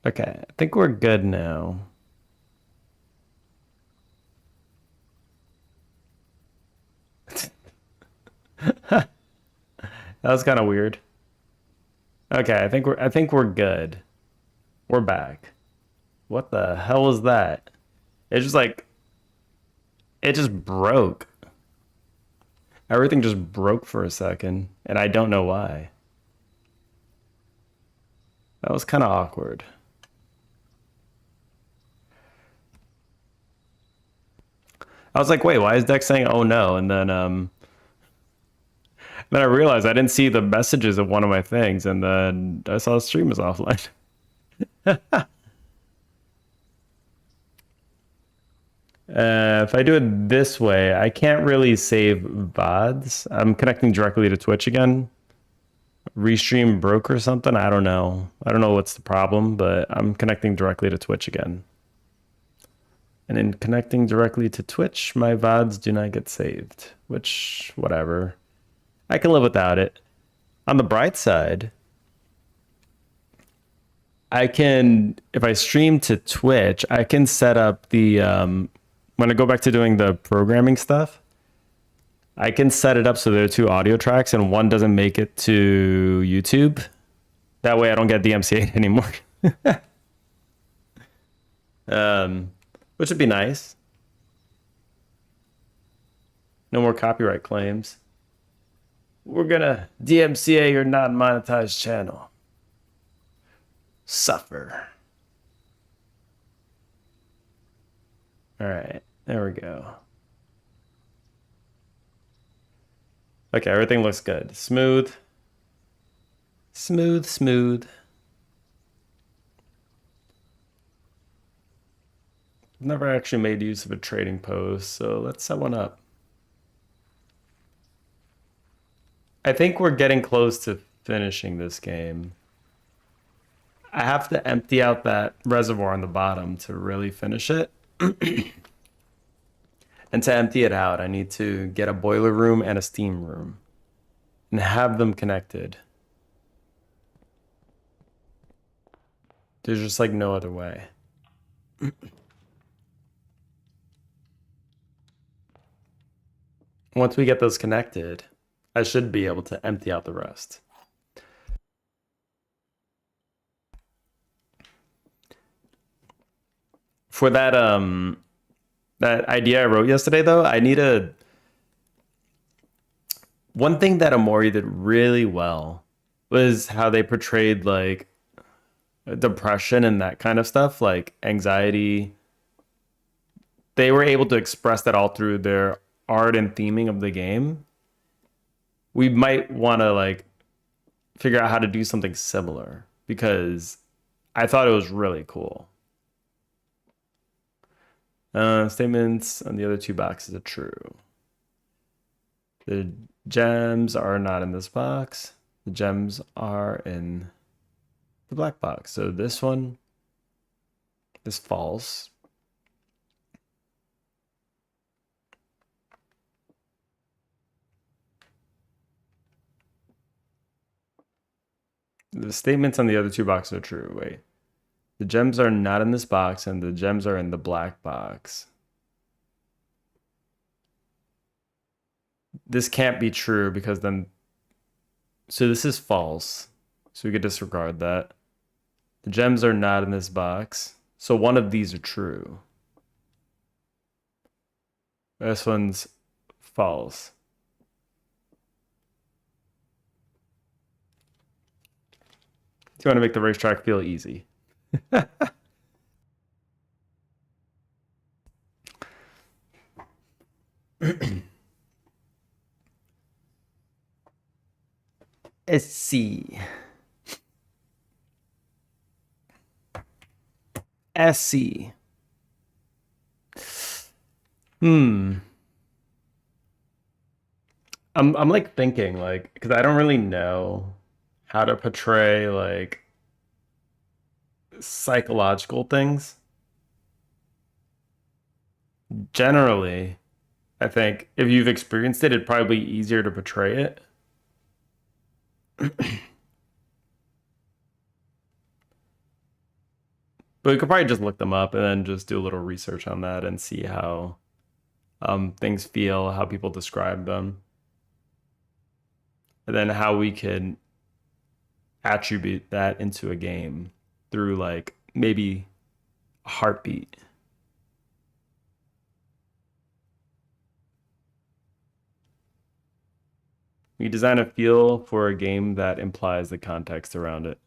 Okay, I think we're good now. That was kind of weird. Okay, I think we're good. We're back. What the hell was that? It just like it just broke. Everything just broke for a second, and I don't know why. That was kind of awkward. I was like, wait, why is Dex saying oh no? And then I realized I didn't see the messages of one of my things, and then I saw the stream was offline. If I do it this way, I can't really save VODs. I'm connecting directly to Twitch again. Restream broke or something. I don't know. I don't know what's the problem, but I'm connecting directly to Twitch again. And in connecting directly to Twitch, my VODs do not get saved, which, whatever. I can live without it. On the bright side, I can, if I stream to Twitch, I can set up when I go back to doing the programming stuff, I can set it up so there are two audio tracks and one doesn't make it to YouTube. That way I don't get DMCA anymore. um, which would be nice. No more copyright claims. We're gonna DMCA your non-monetized channel. Suffer. All right, there we go. Okay, everything looks good. Smooth. Smooth, smooth. Never actually made use of a trading post, so let's set one up. I think we're getting close to finishing this game. I have to empty out that reservoir on the bottom to really finish it. And to empty it out, I need to get a boiler room and a steam room and have them connected. There's just like no other way. Once we get those connected, I should be able to empty out the rest. For that idea I wrote yesterday though, I need a one thing that Amori did really well was how they portrayed like depression and that kind of stuff, like anxiety. They were able to express that all through their art and theming of the game. We might want to like figure out how to do something similar because I thought it was really cool. Statements on the other two boxes are true. The gems are not in this box. The gems are in the black box. So this one is false. The statements on the other two boxes are true. Wait. The gems are not in this box, and the gems are in the black box. This can't be true because then... So this is false. So we could disregard that. The gems are not in this box. So one of these are true. This one's false. Do you want to make the racetrack feel easy? Let's see. SC. Hmm. I'm like thinking like because I don't really know how to portray like psychological things. Generally, I think if you've experienced it, it'd probably be easier to portray it. But we could probably just look them up and then just do a little research on that and see how things feel, how people describe them, and then how we could attribute that into a game through like maybe a heartbeat. We design a feel for a game that implies the context around it.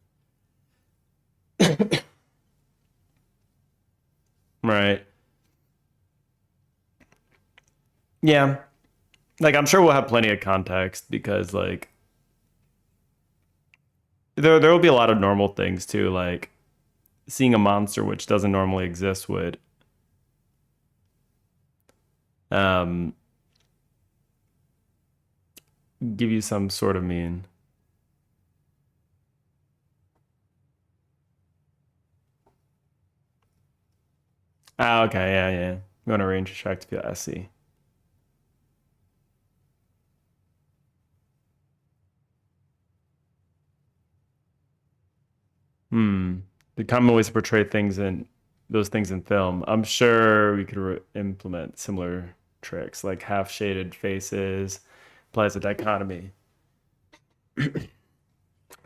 Right. Yeah. Like I'm sure we'll have plenty of context because like there will be a lot of normal things too, like seeing a monster which doesn't normally exist would um give you some sort of mean. Ah, okay, yeah, yeah. You want to range check to feel SC. Hmm. The common ways to portray things in those things in film. I'm sure we could implement similar tricks, like half shaded faces, applies a dichotomy.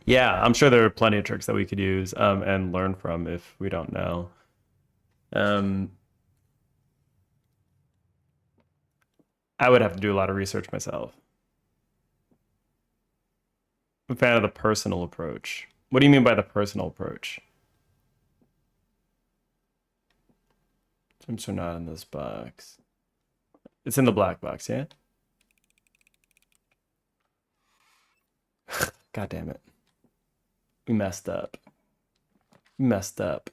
Yeah, I'm sure there are plenty of tricks that we could use and learn from if we don't know. Um, I would have to do a lot of research myself. I'm a fan of the personal approach. What do you mean by the personal approach? Gems are not in this box. It's in the black box, yeah? God damn it. We messed up. We messed up.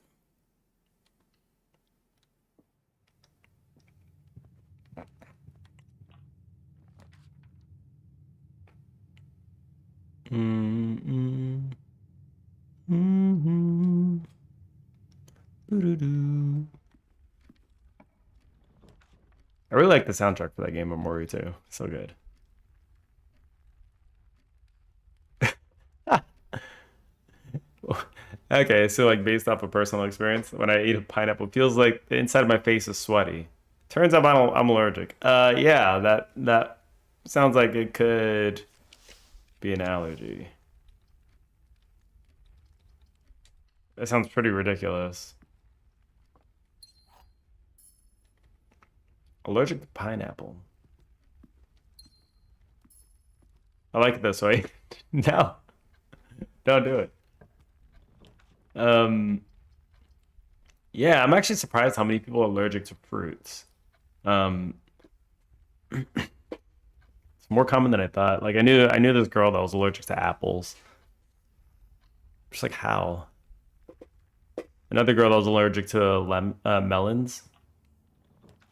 Mm-mm. Mm-hmm. Doo-doo-doo. I really like the soundtrack for that game, Omori too. So good. Okay, so like based off of personal experience, when I eat a pineapple, it feels like the inside of my face is sweaty. Turns out I'm allergic. Yeah, that sounds like it could be an allergy. That sounds pretty ridiculous. Allergic to pineapple. I like it this way. No, don't do it. Um, yeah, I'm actually surprised how many people are allergic to fruits. Um, it's more common than I thought. Like I knew this girl that was allergic to apples. Just like how? Another girl that was allergic to melons.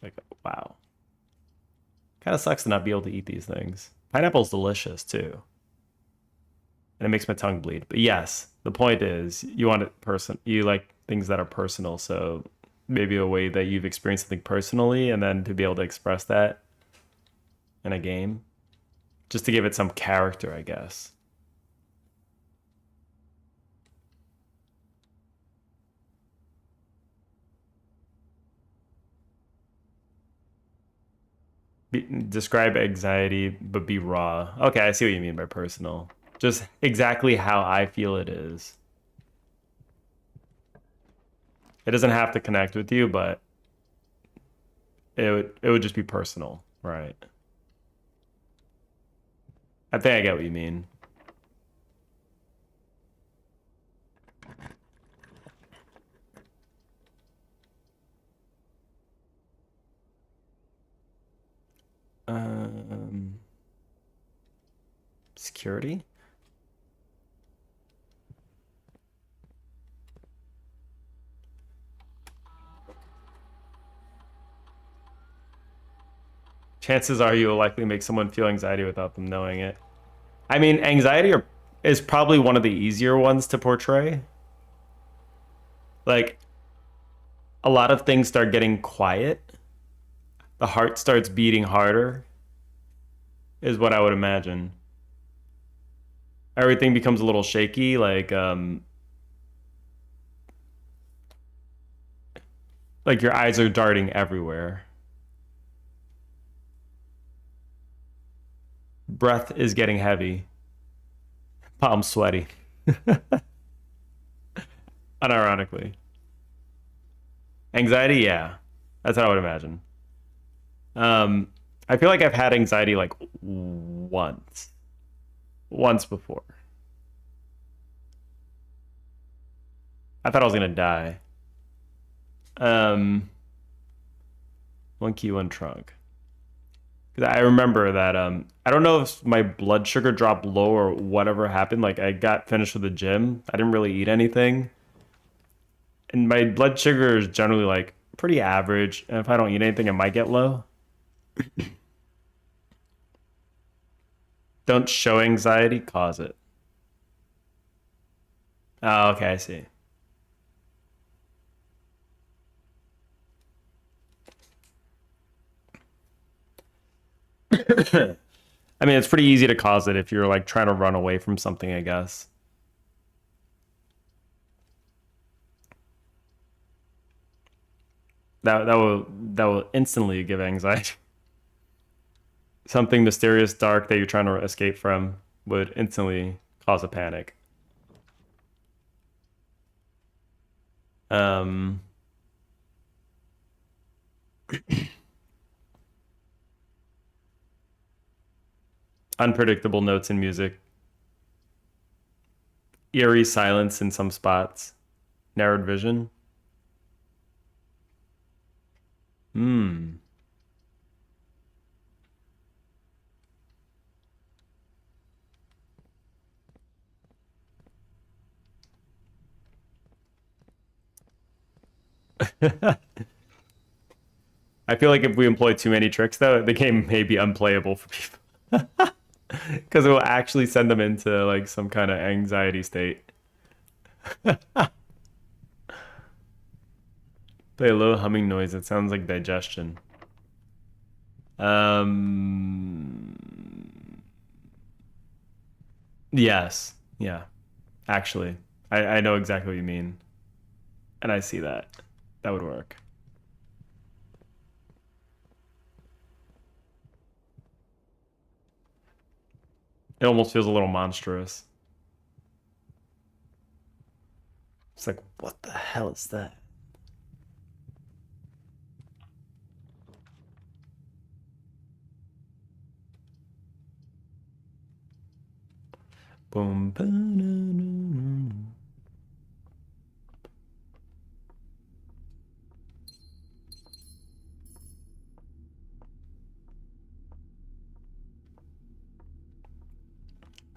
Like wow, kind of sucks to not be able to eat these things. Pineapple's delicious too, and it makes my tongue bleed. But yes, the point is you want it you like things that are personal. So maybe a way that you've experienced something personally, and then to be able to express that in a game, just to give it some character, I guess. Describe anxiety, but be raw. Okay, I see what you mean by personal. Just exactly how I feel it is. It doesn't have to connect with you, but it would just be personal, right? I think I get what you mean. Um, security? Chances are you will likely make someone feel anxiety without them knowing it. I mean, is probably one of the easier ones to portray. Like, a lot of things start getting quiet. The heart starts beating harder, is what I would imagine. Everything becomes a little shaky, like, Like your eyes are darting everywhere. Breath is getting heavy. Palms sweaty. Unironically. Anxiety, yeah. That's how I would imagine. Um, I feel like I've had anxiety like once. Once before. I thought I was gonna die. Um, one key, one trunk. Because I remember that I don't know if my blood sugar dropped low or whatever happened. Like I got finished with the gym. I didn't really eat anything. And my blood sugar is generally like pretty average. And if I don't eat anything, it might get low. Don't show anxiety, cause it. Oh, okay, I see. I mean, it's pretty easy to cause it if you're like trying to run away from something, I guess. That will instantly give anxiety. Something mysterious, dark that you're trying to escape from would instantly cause a panic. Um, Unpredictable notes in music, eerie silence in some spots, narrowed vision. Hmm. I feel like if we employ too many tricks, though, the game may be unplayable for people because it will actually send them into like some kind of anxiety state. Play a low humming noise. It sounds like digestion. Um, yes. Yeah. Actually, I know exactly what you mean, and I see that. That would work. It almost feels a little monstrous. It's like, what the hell is that? Boom. Ba-na-na-na.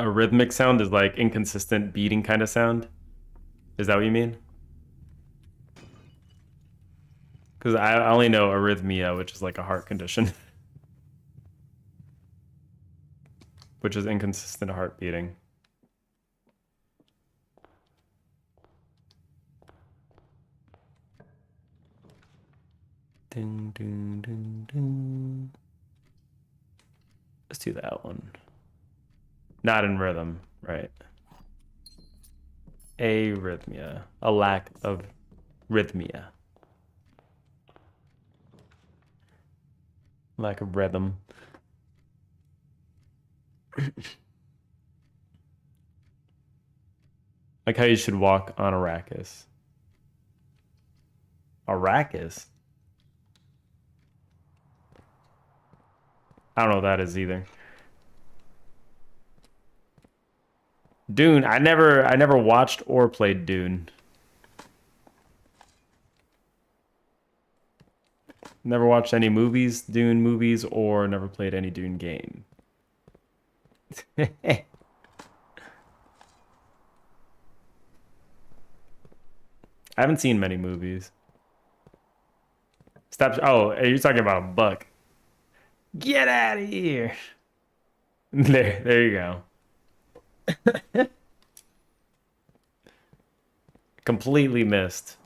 A rhythmic sound is like inconsistent beating kind of sound. Is that what you mean? Because I only know arrhythmia, which is like a heart condition, which is inconsistent heart beating. Ding, ding, ding, ding. Let's do that one. Not in rhythm, right? Arrhythmia. A lack of rhythmia. Lack of rhythm. Like how you should walk on Arrakis. Arrakis? I don't know what that is either. Dune. I never watched or played Dune. Never watched any movies, Dune movies, or never played any Dune game. I haven't seen many movies. Stop. Oh, you're talking about Buck. Get out of here. There you go. Completely missed.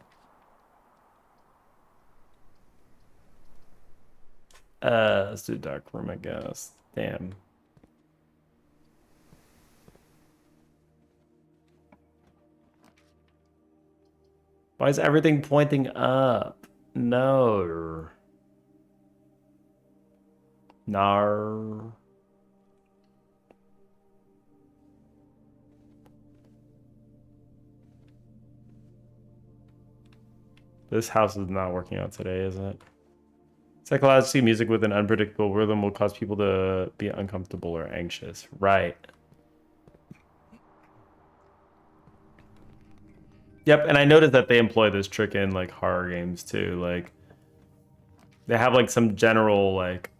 Let's do Dark Room, I guess. Damn. Why is everything pointing up? No. Nar. This house is not working out today, is it? Psychologically, music with an unpredictable rhythm will cause people to be uncomfortable or anxious. Right. Yep, and I noticed that they employ this trick in like horror games too. Like they have like some general like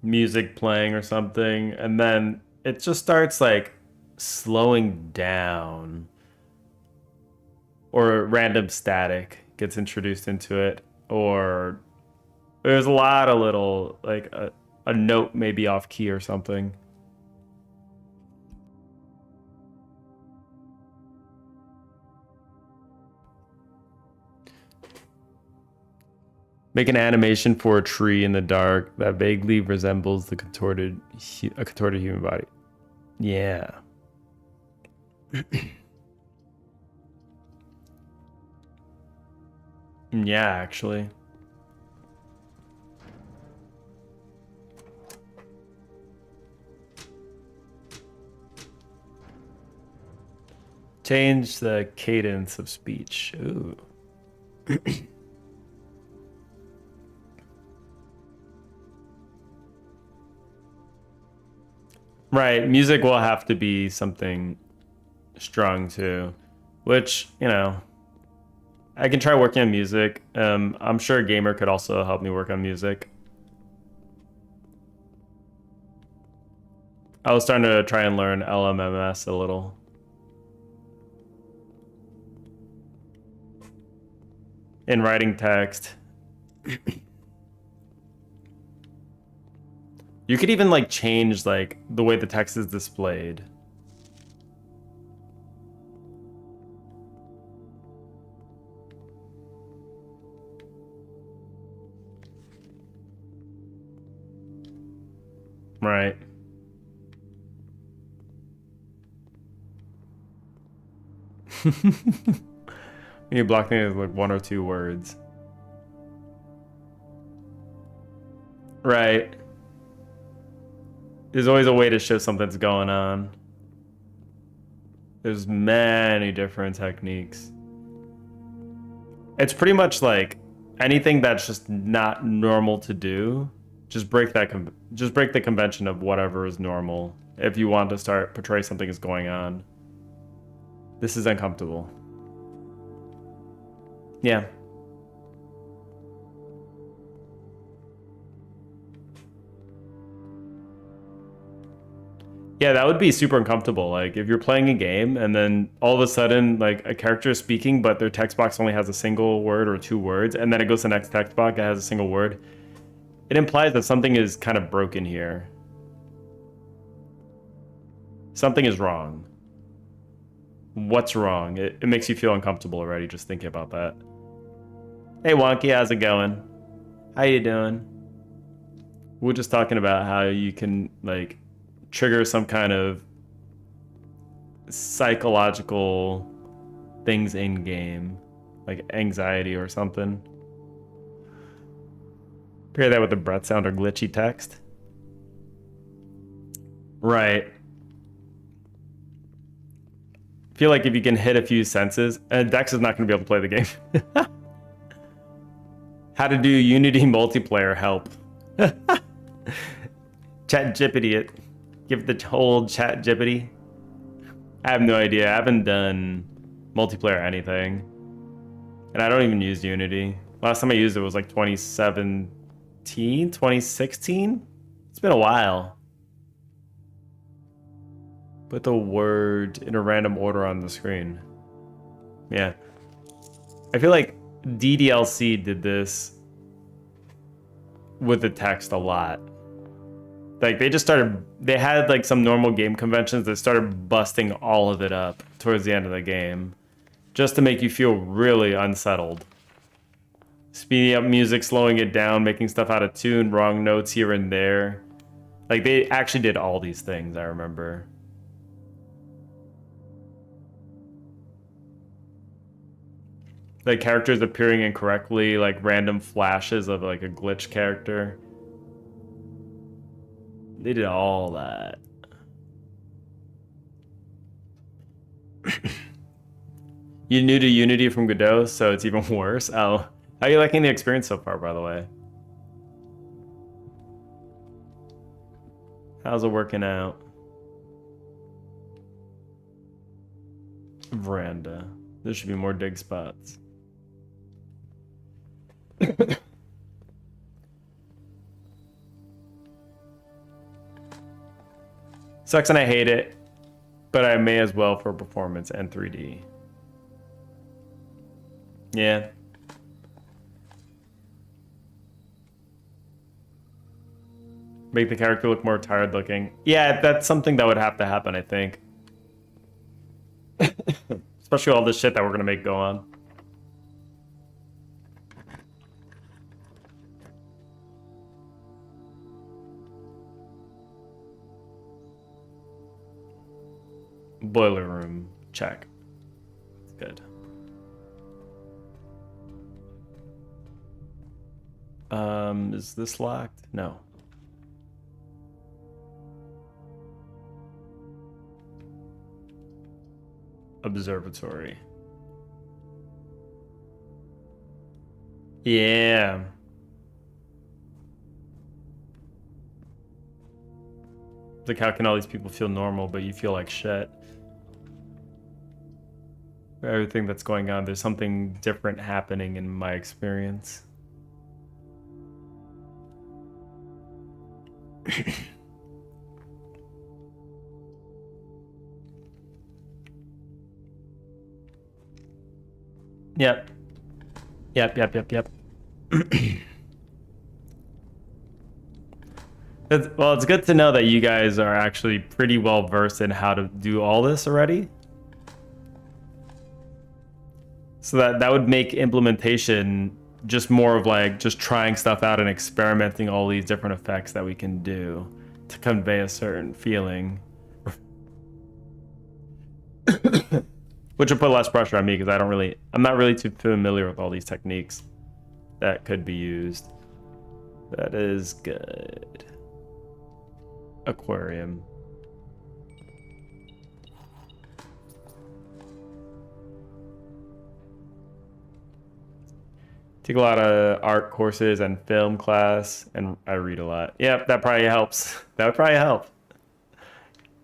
music playing or something, and then it just starts like slowing down, or random static gets introduced into it, or there's a lot of little like a note maybe off key or something. Make an animation for a tree in the dark that vaguely resembles a contorted human body. Yeah. Yeah, actually. Change the cadence of speech. Ooh. Right, music will have to be something strong too, which, you know, I can try working on music. I'm sure a gamer could also help me work on music. I was starting to try and learn LMMS a little. In writing text. You could even like change like the way the text is displayed. Right. You block things with like 1 or 2 words. Right. There's always a way to show something's going on. There's many different techniques. It's pretty much like anything that's just not normal to do. Just break the convention of whatever is normal if you want to start portray something is going on. This is uncomfortable. Yeah. Yeah, that would be super uncomfortable. Like if you're playing a game and then all of a sudden like a character is speaking, but their text box only has a single word or 2 words, and then it goes to the next text box that has a single word. It implies that something is kind of broken here. Something is wrong. What's wrong? It makes you feel uncomfortable already just thinking about that. Hey Wonky, how's it going? How you doing? We're just talking about how you can like trigger some kind of psychological things in game, like anxiety or something. Pair that with the breath sound or glitchy text. Right. Feel like if you can hit a few senses, and Dex is not going to be able to play the game. How to do Unity multiplayer help. Chat Jippity it. Give the whole Chat Jippity. I have no idea. I haven't done multiplayer anything. And I don't even use Unity. Last time I used it was like 2017, 2016? It's been a while. Put the word in a random order on the screen. Yeah. I feel like DDLC did this with the text a lot. Like they had like some normal game conventions that started busting all of it up towards the end of the game just to make you feel really unsettled. Speeding up music, slowing it down, making stuff out of tune, wrong notes here and there. Like they actually did all these things, I remember. Like characters appearing incorrectly, like random flashes of like a glitch character. They did all that. You new to Unity from Godot, so it's even worse. Oh, how are you liking the experience so far, by the way? How's it working out? Veranda. There should be more dig spots. Sucks and I hate it, but I may as well for performance and 3D. Yeah. Make the character look more tired looking. Yeah, that's something that would have to happen, I think. Especially all this shit that we're gonna make go on. Boiler room, check. Good. Is this locked? No. Observatory. Yeah. Like, how can all these people feel normal, but you feel like shit? Everything that's going on, there's something different happening in my experience. Yep. Yep. Well, it's good to know that you guys are actually pretty well versed in how to do all this already. So that would make implementation just more of like just trying stuff out and experimenting all these different effects that we can do to convey a certain feeling. Which would put less pressure on me because I'm not really too familiar with all these techniques that could be used. That is good. Aquarium. Take a lot of art courses and film class, and I read a lot. Yep, that probably helps. That would probably help.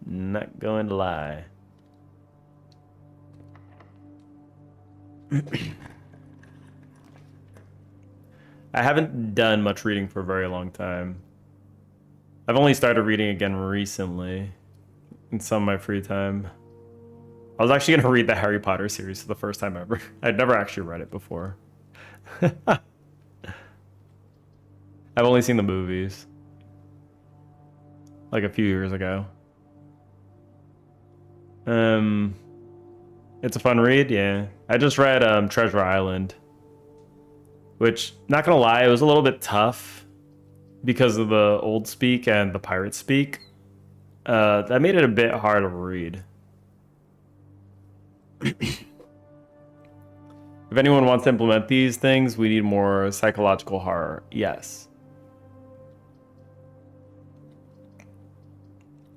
Not going to lie. I haven't done much reading for a very long time. I've only started reading again recently in some of my free time. I was actually going to read the Harry Potter series for the first time ever. I'd never actually read it before. I've only seen the movies. Like a few years ago. It's a fun read, yeah. I just read Treasure Island. Which, not gonna lie, it was a little bit tough because of the old speak and the pirate speak. That made it a bit hard to read. If anyone wants to implement these things, we need more psychological horror. Yes.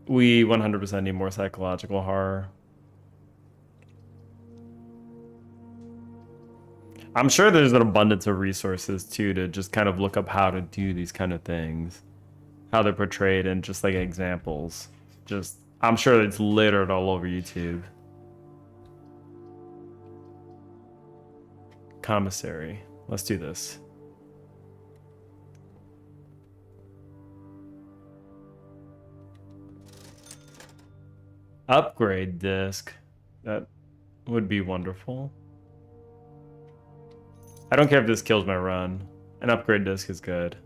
We 100% need more psychological horror. I'm sure there's an abundance of resources too to just kind of look up how to do these kind of things, how they're portrayed, and just like examples. I'm sure it's littered all over YouTube. Commissary. Let's do this. Upgrade disc. That would be wonderful. I don't care if this kills my run. An upgrade disc is good.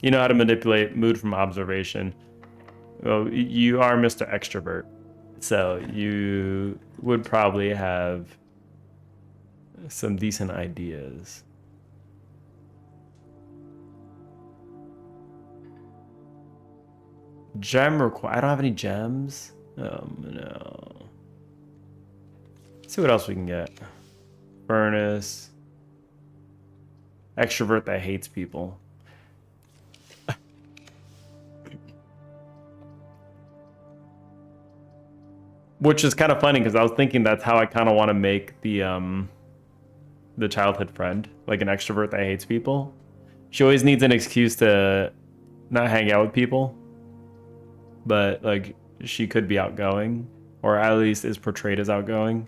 You know how to manipulate mood from observation. Well, you are Mr. Extrovert, so you would probably have some decent ideas. Gem require. I don't have any gems. No. Let's see what else we can get. Furnace. Extrovert that hates people. Which is kind of funny because I was thinking that's how I kind of want to make the childhood friend, like an extrovert that hates people. She always needs an excuse to not hang out with people, but like she could be outgoing, or at least is portrayed as outgoing,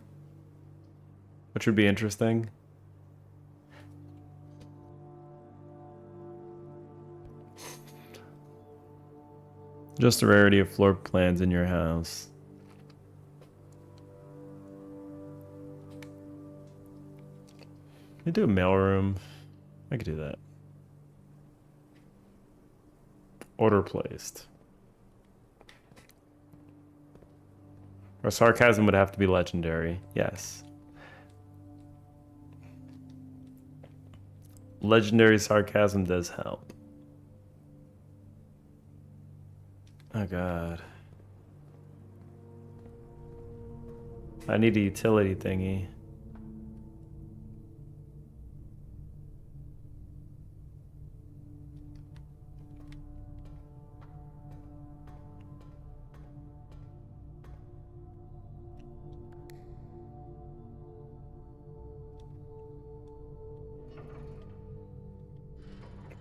which would be interesting. Just the rarity of floor plans in your house. Let me do a mailroom. I could do that. Order placed. Or sarcasm would have to be legendary. Yes. Legendary sarcasm does help. Oh god. I need a utility thingy.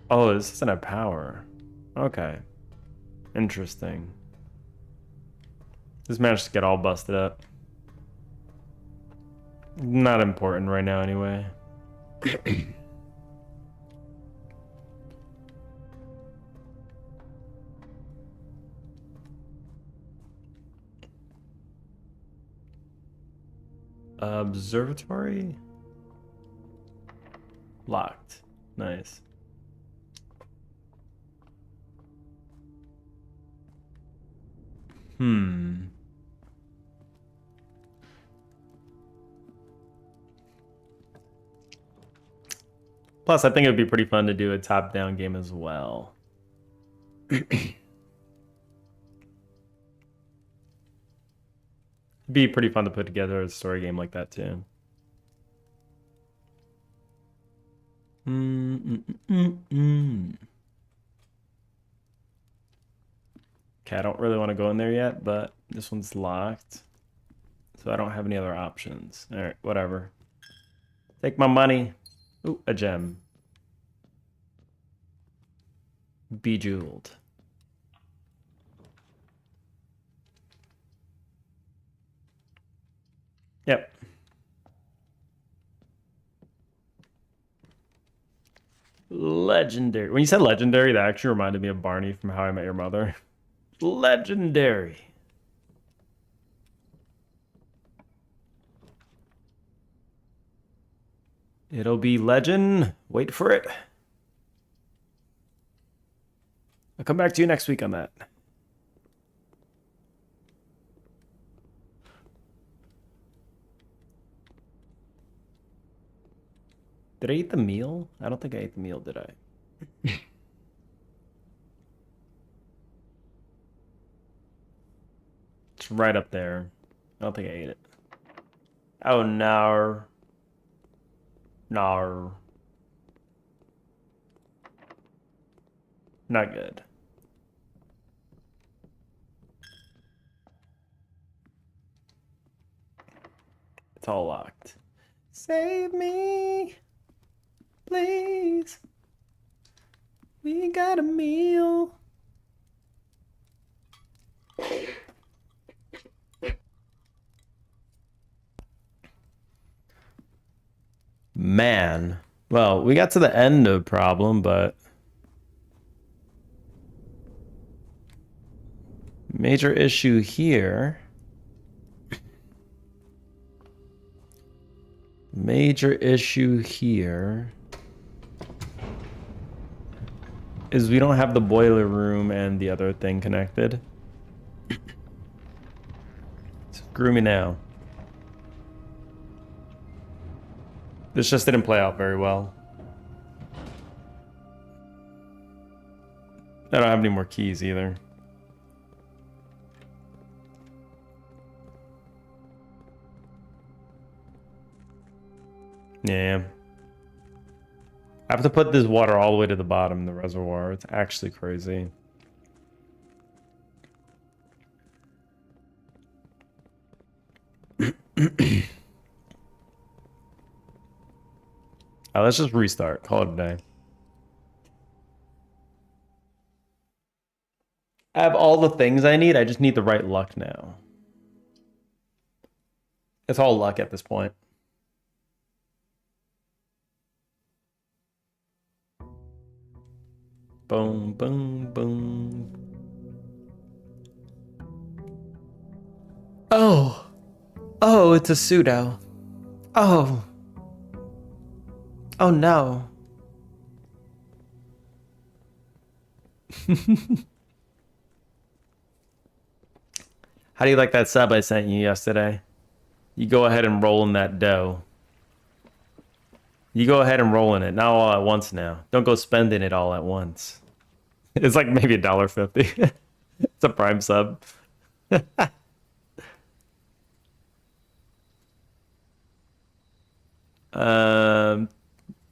Oh, this doesn't have power. Okay. Interesting. This managed to get all busted up. Not important right now anyway. Observatory? Locked. Nice. Plus, I think it would be pretty fun to do a top-down game as well. Be pretty fun to put together a story game like that too. Okay, I don't really want to go in there yet, but this one's locked. So I don't have any other options. All right, whatever. Take my money. Ooh, a gem. Bejeweled. Yep. Legendary. When you said legendary, that actually reminded me of Barney from How I Met Your Mother. Legendary. It'll be legend. Wait for it. I'll come back to you next week on that. Did I eat the meal? I don't think I ate the meal, did I? It's right up there. I don't think I ate it. Oh, no. No. Not good. It's all locked. Save me, please. We got a meal. Man. Well, we got to the end of problem, but major issue here. Major issue here is we don't have the boiler room and the other thing connected. Screw me now. This just didn't play out very well. I don't have any more keys either. Yeah. I have to put this water all the way to the bottom of the reservoir. It's actually crazy. Let's just restart. Call it a day. I have all the things I need. I just need the right luck now. It's all luck at this point. Boom, boom, boom. Oh. Oh, it's a pseudo. Oh. Oh no. How do you like that sub I sent you yesterday? You go ahead and roll in that dough. You go ahead and roll in it, not all at once now. Don't go spending it all at once. It's like maybe $1.50. It's a Prime sub.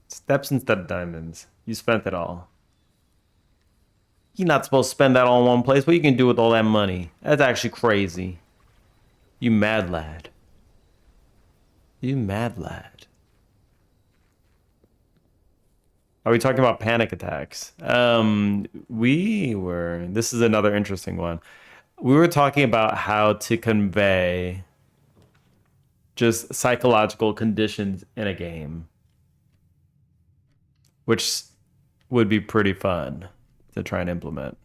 Steps instead of diamonds. You spent it all. You're not supposed to spend that all in one place. What you can do with all that money? That's actually crazy. You mad lad. You mad lad. Are we talking about panic attacks? This is another interesting one. We were talking about how to convey just psychological conditions in a game, which would be pretty fun to try and implement.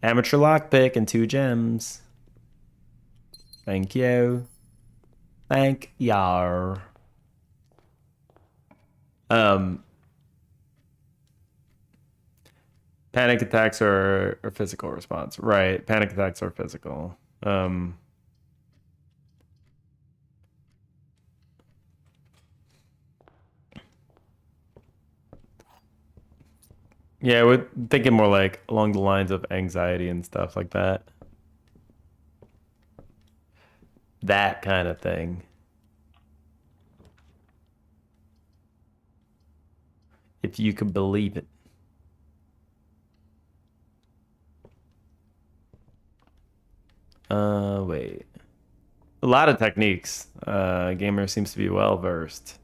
Amateur lockpick and 2 gems. Thank you. Thank yar. Panic attacks are a physical response, right? Panic attacks are physical. Yeah, we're thinking more like along the lines of anxiety and stuff like that. That kind of thing. If you could believe it. Wait. A lot of techniques. Gamer seems to be well versed.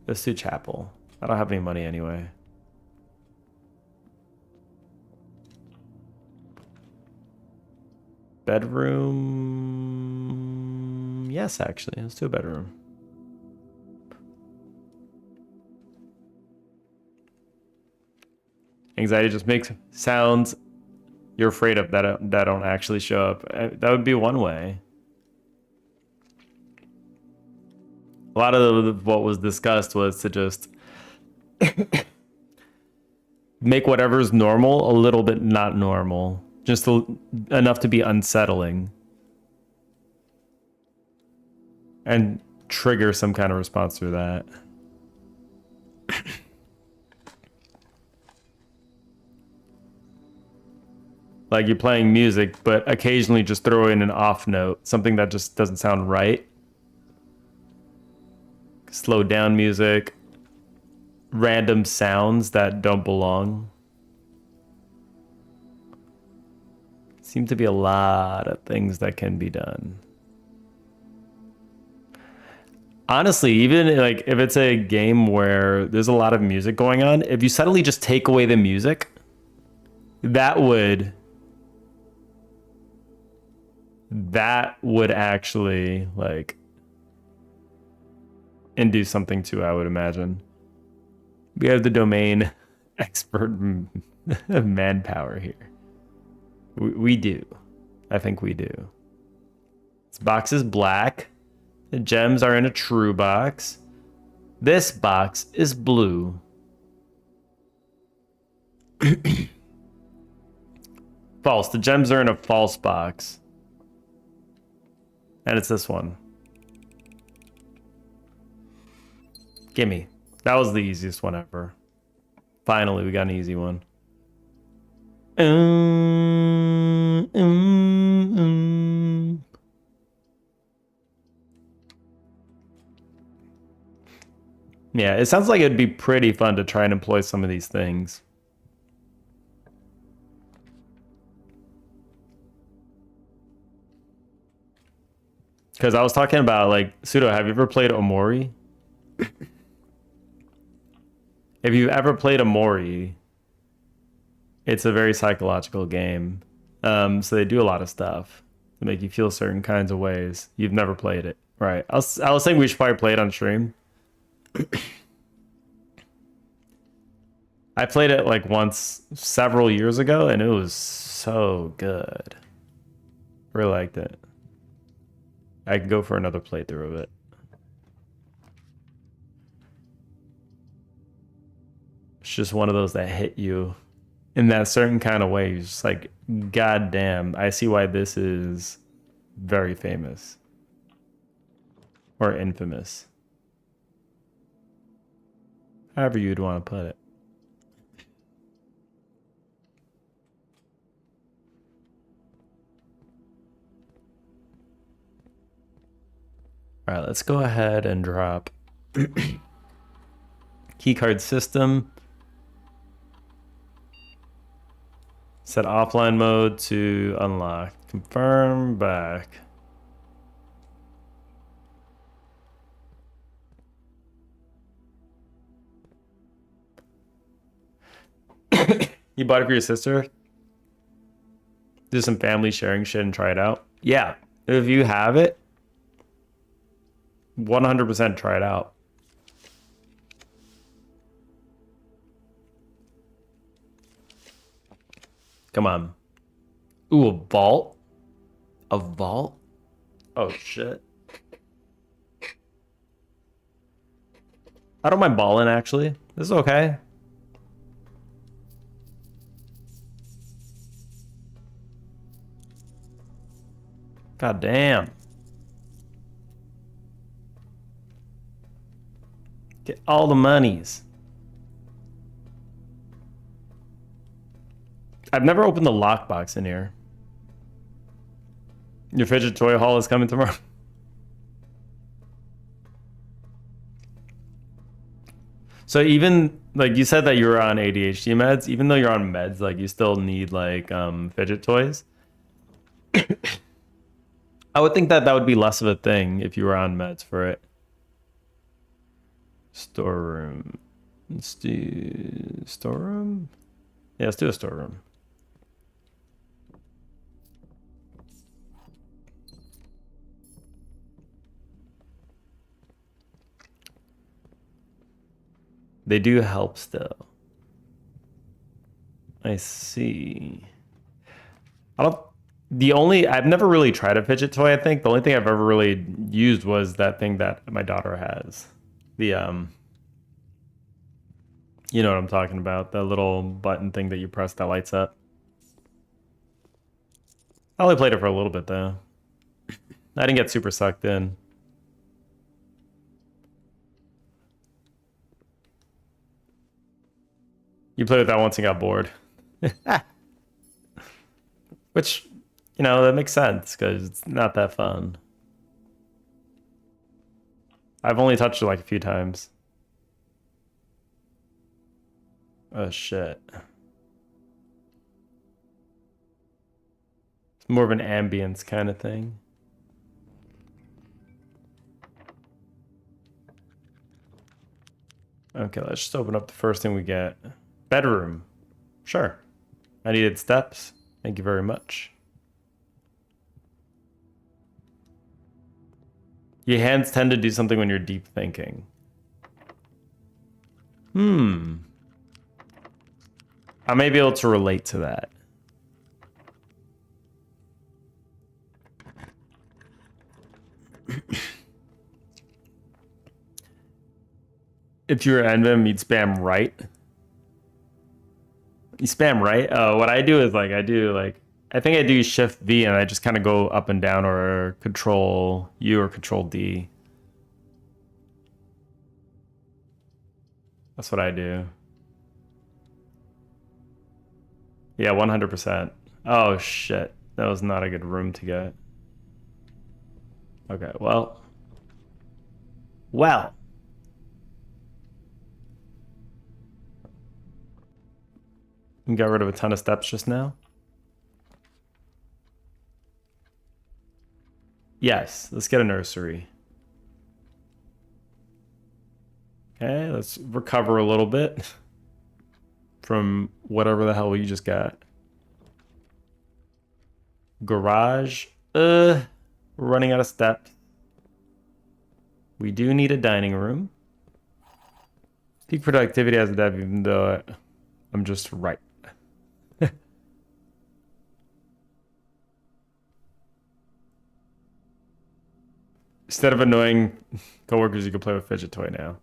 Let's do chapel. I don't have any money anyway. Bedroom. Yes, actually. Let's do a bedroom. Anxiety just makes sounds you're afraid of that don't actually show up. That would be one way. A lot of what was discussed was to just make whatever's normal a little bit not normal, just enough to be unsettling and trigger some kind of response through that. Like you're playing music, but occasionally just throw in an off note, something that just doesn't sound right. Slow down music, random sounds that don't belong. Seem to be a lot of things that can be done. Honestly, even like if it's a game where there's a lot of music going on, if you suddenly just take away the music, that would actually like induce something too, I would imagine. We have the domain expert manpower here. We do. I think we do. This box is black. The gems are in a true box. This box is blue. False. The gems are in a false box. And it's this one. Gimme. That was the easiest one ever. Finally, we got an easy one. Yeah, it sounds like it'd be pretty fun to try and employ some of these things. Because I was talking about, like, Pseudo, have you ever played Omori? If you've ever played Omori, it's a very psychological game. So they do a lot of stuff to make you feel certain kinds of ways. You've never played it, right? I was saying we should probably play it on stream. I played it like once several years ago, and it was so good. Really liked it. I can go for another playthrough of it. It's just one of those that hit you in that certain kind of way. You're just like, God damn, I see why this is very famous. Or infamous. However you'd want to put it. All right, let's go ahead and drop keycard system. Set offline mode to unlock. Confirm back. You bought it for your sister? Do some family sharing shit and try it out? Yeah. If you have it, 100% try it out. Come on. Ooh, a vault? A vault? Oh, shit. I don't mind balling, actually. This is okay. God damn. Get all the monies. I've never opened the lockbox in here. Your fidget toy haul is coming tomorrow. So even like you said that you were on ADHD meds, even though you're on meds, like you still need like fidget toys. I would think that that would be less of a thing if you were on meds for it. Storeroom. Let's do storeroom. Yeah, let's do a storeroom. They do help still. I see. I've never really tried a fidget toy, I think. The only thing I've ever really used was that thing that my daughter has. The you know what I'm talking about, the little button thing that you press that lights up. I only played it for a little bit though. I didn't get super sucked in. You played with that once and got bored. Which, you know, that makes sense because it's not that fun. I've only touched it like a few times. Oh shit. It's more of an ambience kind of thing. Okay, let's just open up the first thing we get. Bedroom. Sure. I needed steps. Thank you very much. Your hands tend to do something when you're deep thinking. I may be able to relate to that. If you're Envim, you'd spam right. You spam right? What I do is like, I think I do Shift V and I just kind of go up and down or Control U or Control D. That's what I do. Yeah, 100%. Oh shit. That was not a good room to get. Okay, well. Well. We got rid of a ton of steps just now. Yes, let's get a nursery. Okay, let's recover a little bit from whatever the hell we just got. Garage. We're running out of steps. We do need a dining room. Peak productivity as a dev, even though I'm just right. Instead of annoying coworkers, you can play with fidget toy now.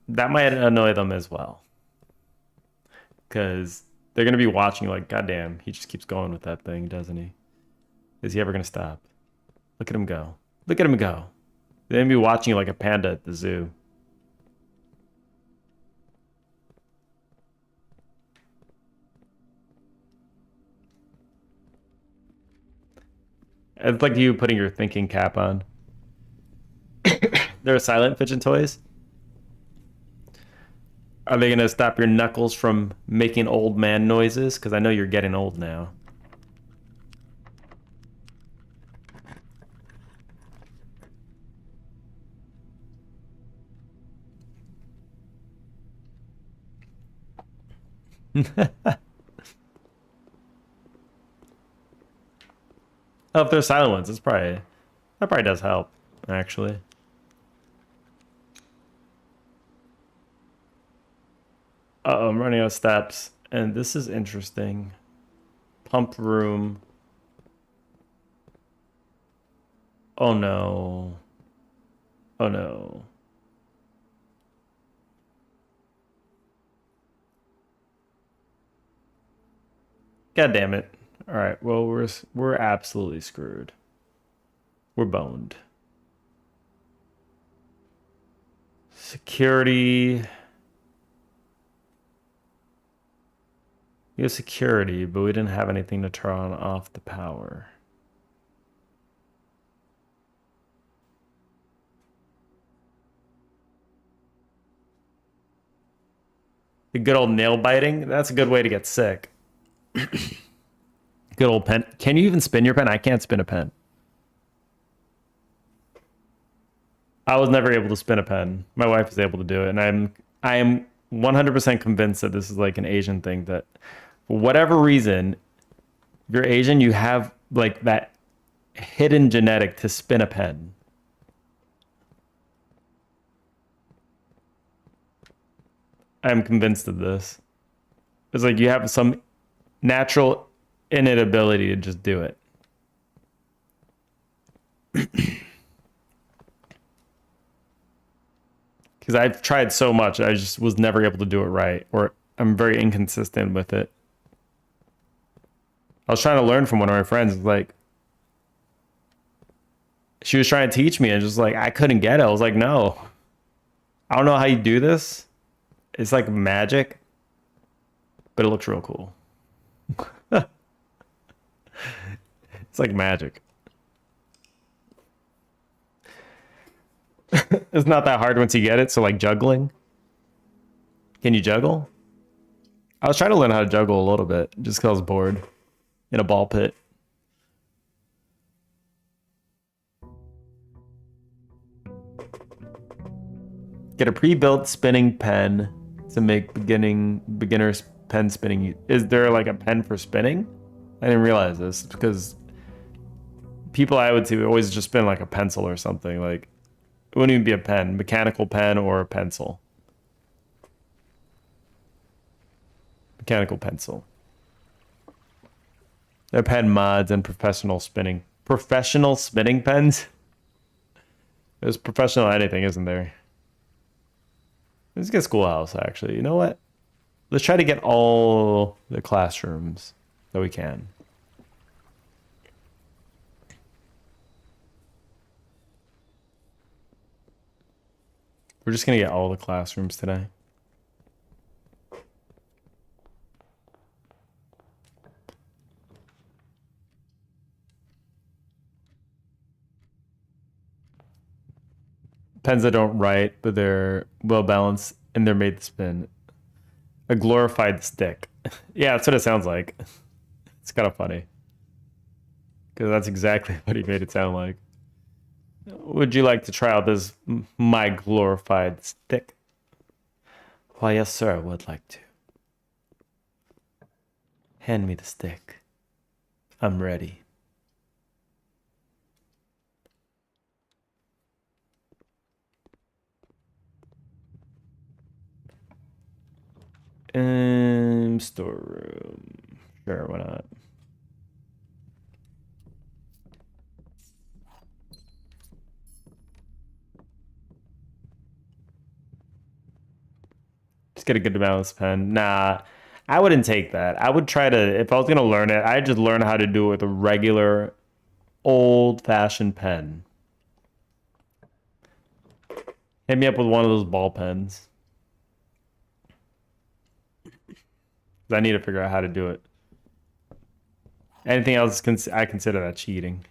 That might annoy them as well. Because they're going to be watching like, goddamn, he just keeps going with that thing, doesn't he? Is he ever going to stop? Look at him go. Look at him go. They're going to be watching like a panda at the zoo. It's like you putting your thinking cap on. They're silent fidget toys. Are they going to stop your knuckles from making old man noises? Because I know you're getting old now. Oh, if they're silent ones, that probably does help, actually. Uh-oh, I'm running out of steps. And this is interesting. Pump room. Oh no. Oh no. God damn it. All right, well, we're absolutely screwed. We're boned. Security. We have security, but we didn't have anything to turn off the power. The good old nail biting, that's a good way to get sick. Good old pen. Can you even spin your pen? I can't spin a pen. I was never able to spin a pen. My wife is able to do it, and I am 100% convinced that this is like an Asian thing, that for whatever reason, if you're Asian, you have like that hidden genetic to spin a pen. I'm convinced of this. It's like you have some natural innate ability to just do it. Because I've tried so much, I just was never able to do it right, or I'm very inconsistent with it. I was trying to learn from one of my friends, like, she was trying to teach me, and just like, I couldn't get it. I was like, no, I don't know how you do this. It's like magic, but it looks real cool. It's like magic. It's not that hard once you get it. So like juggling. Can you juggle? I was trying to learn how to juggle a little bit just because I was bored in a ball pit. Get a pre-built spinning pen to make beginners pen spinning. Is there like a pen for spinning? I didn't realize this, because people I would see would always just spin like a pencil or something. Like, it wouldn't even be a pen, mechanical pen or a pencil. Mechanical pencil. There are pen mods and professional spinning. Professional spinning pens? There's professional anything, isn't there? Let's get Schoolhouse, actually. You know what? Let's try to get all the classrooms that we can. We're just going to get all the classrooms today. Pens that don't write, but they're well balanced and they're made to spin. A glorified stick. Yeah, that's what it sounds like. It's kind of funny. Because that's exactly what he made it sound like. Would you like to try out this my glorified stick? Why, yes, sir, I would like to. Hand me the stick. I'm ready. Storeroom. Sure, why not? Just get a good balance pen. Nah, I wouldn't take that. I would try to, if I was gonna learn it, I'd just learn how to do it with a regular old-fashioned pen. Hit me up with one of those ball pens. I need to figure out how to do it. Anything else, I consider that cheating.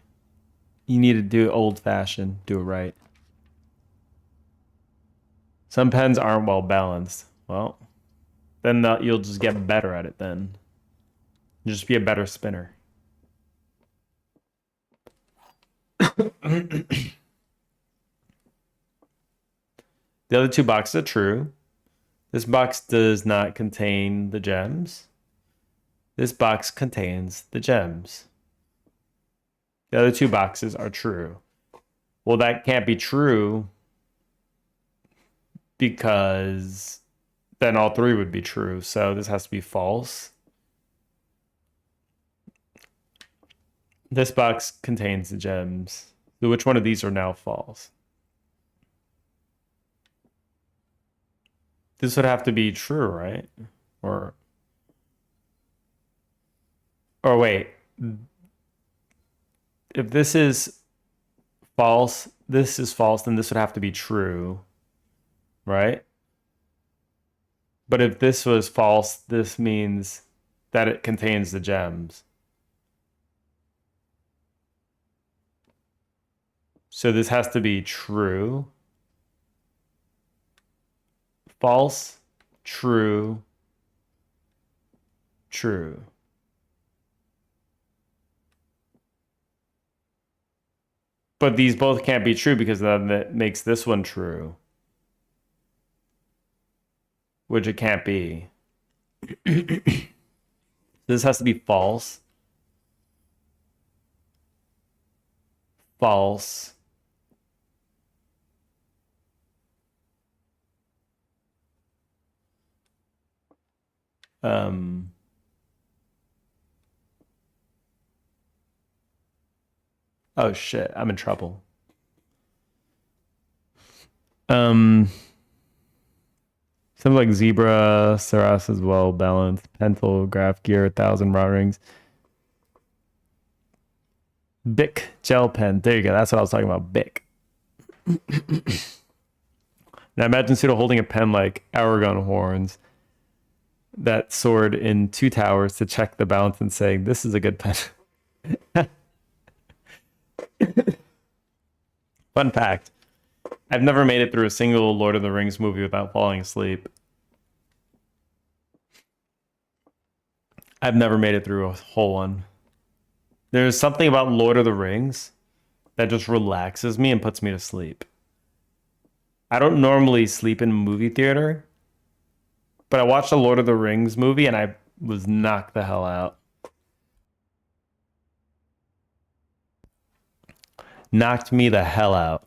You need to do it old-fashioned, do it right. Some pens aren't well balanced. Well, then you'll just get better at it then. You'll just be a better spinner. The other two boxes are true. This box does not contain the gems. This box contains the gems. The other two boxes are true. Well, that can't be true because then all three would be true. So this has to be false. This box contains the gems. So which one of these are now false? This would have to be true, right? Or wait. If this is false, then this would have to be true, right? But if this was false, this means that it contains the gems. So this has to be true. False, true, true. But these both can't be true because then that makes this one true. Which it can't be. This has to be false. False. Oh shit, I'm in trouble. Something like zebra, Saras as well, balanced, pentel, graph gear, 1,000 rod rings. Bic gel pen. There you go. That's what I was talking about. Bic. Now imagine Pseudo holding a pen like Aragon horns, that sword in Two Towers to check the balance and saying, this is a good pen. Fun fact. I've never made it through a single Lord of the Rings movie without falling asleep. I've never made it through a whole one. There's something about Lord of the Rings that just relaxes me and puts me to sleep. I don't normally sleep in a movie theater, but I watched a Lord of the Rings movie and I was knocked the hell out. Knocked me the hell out.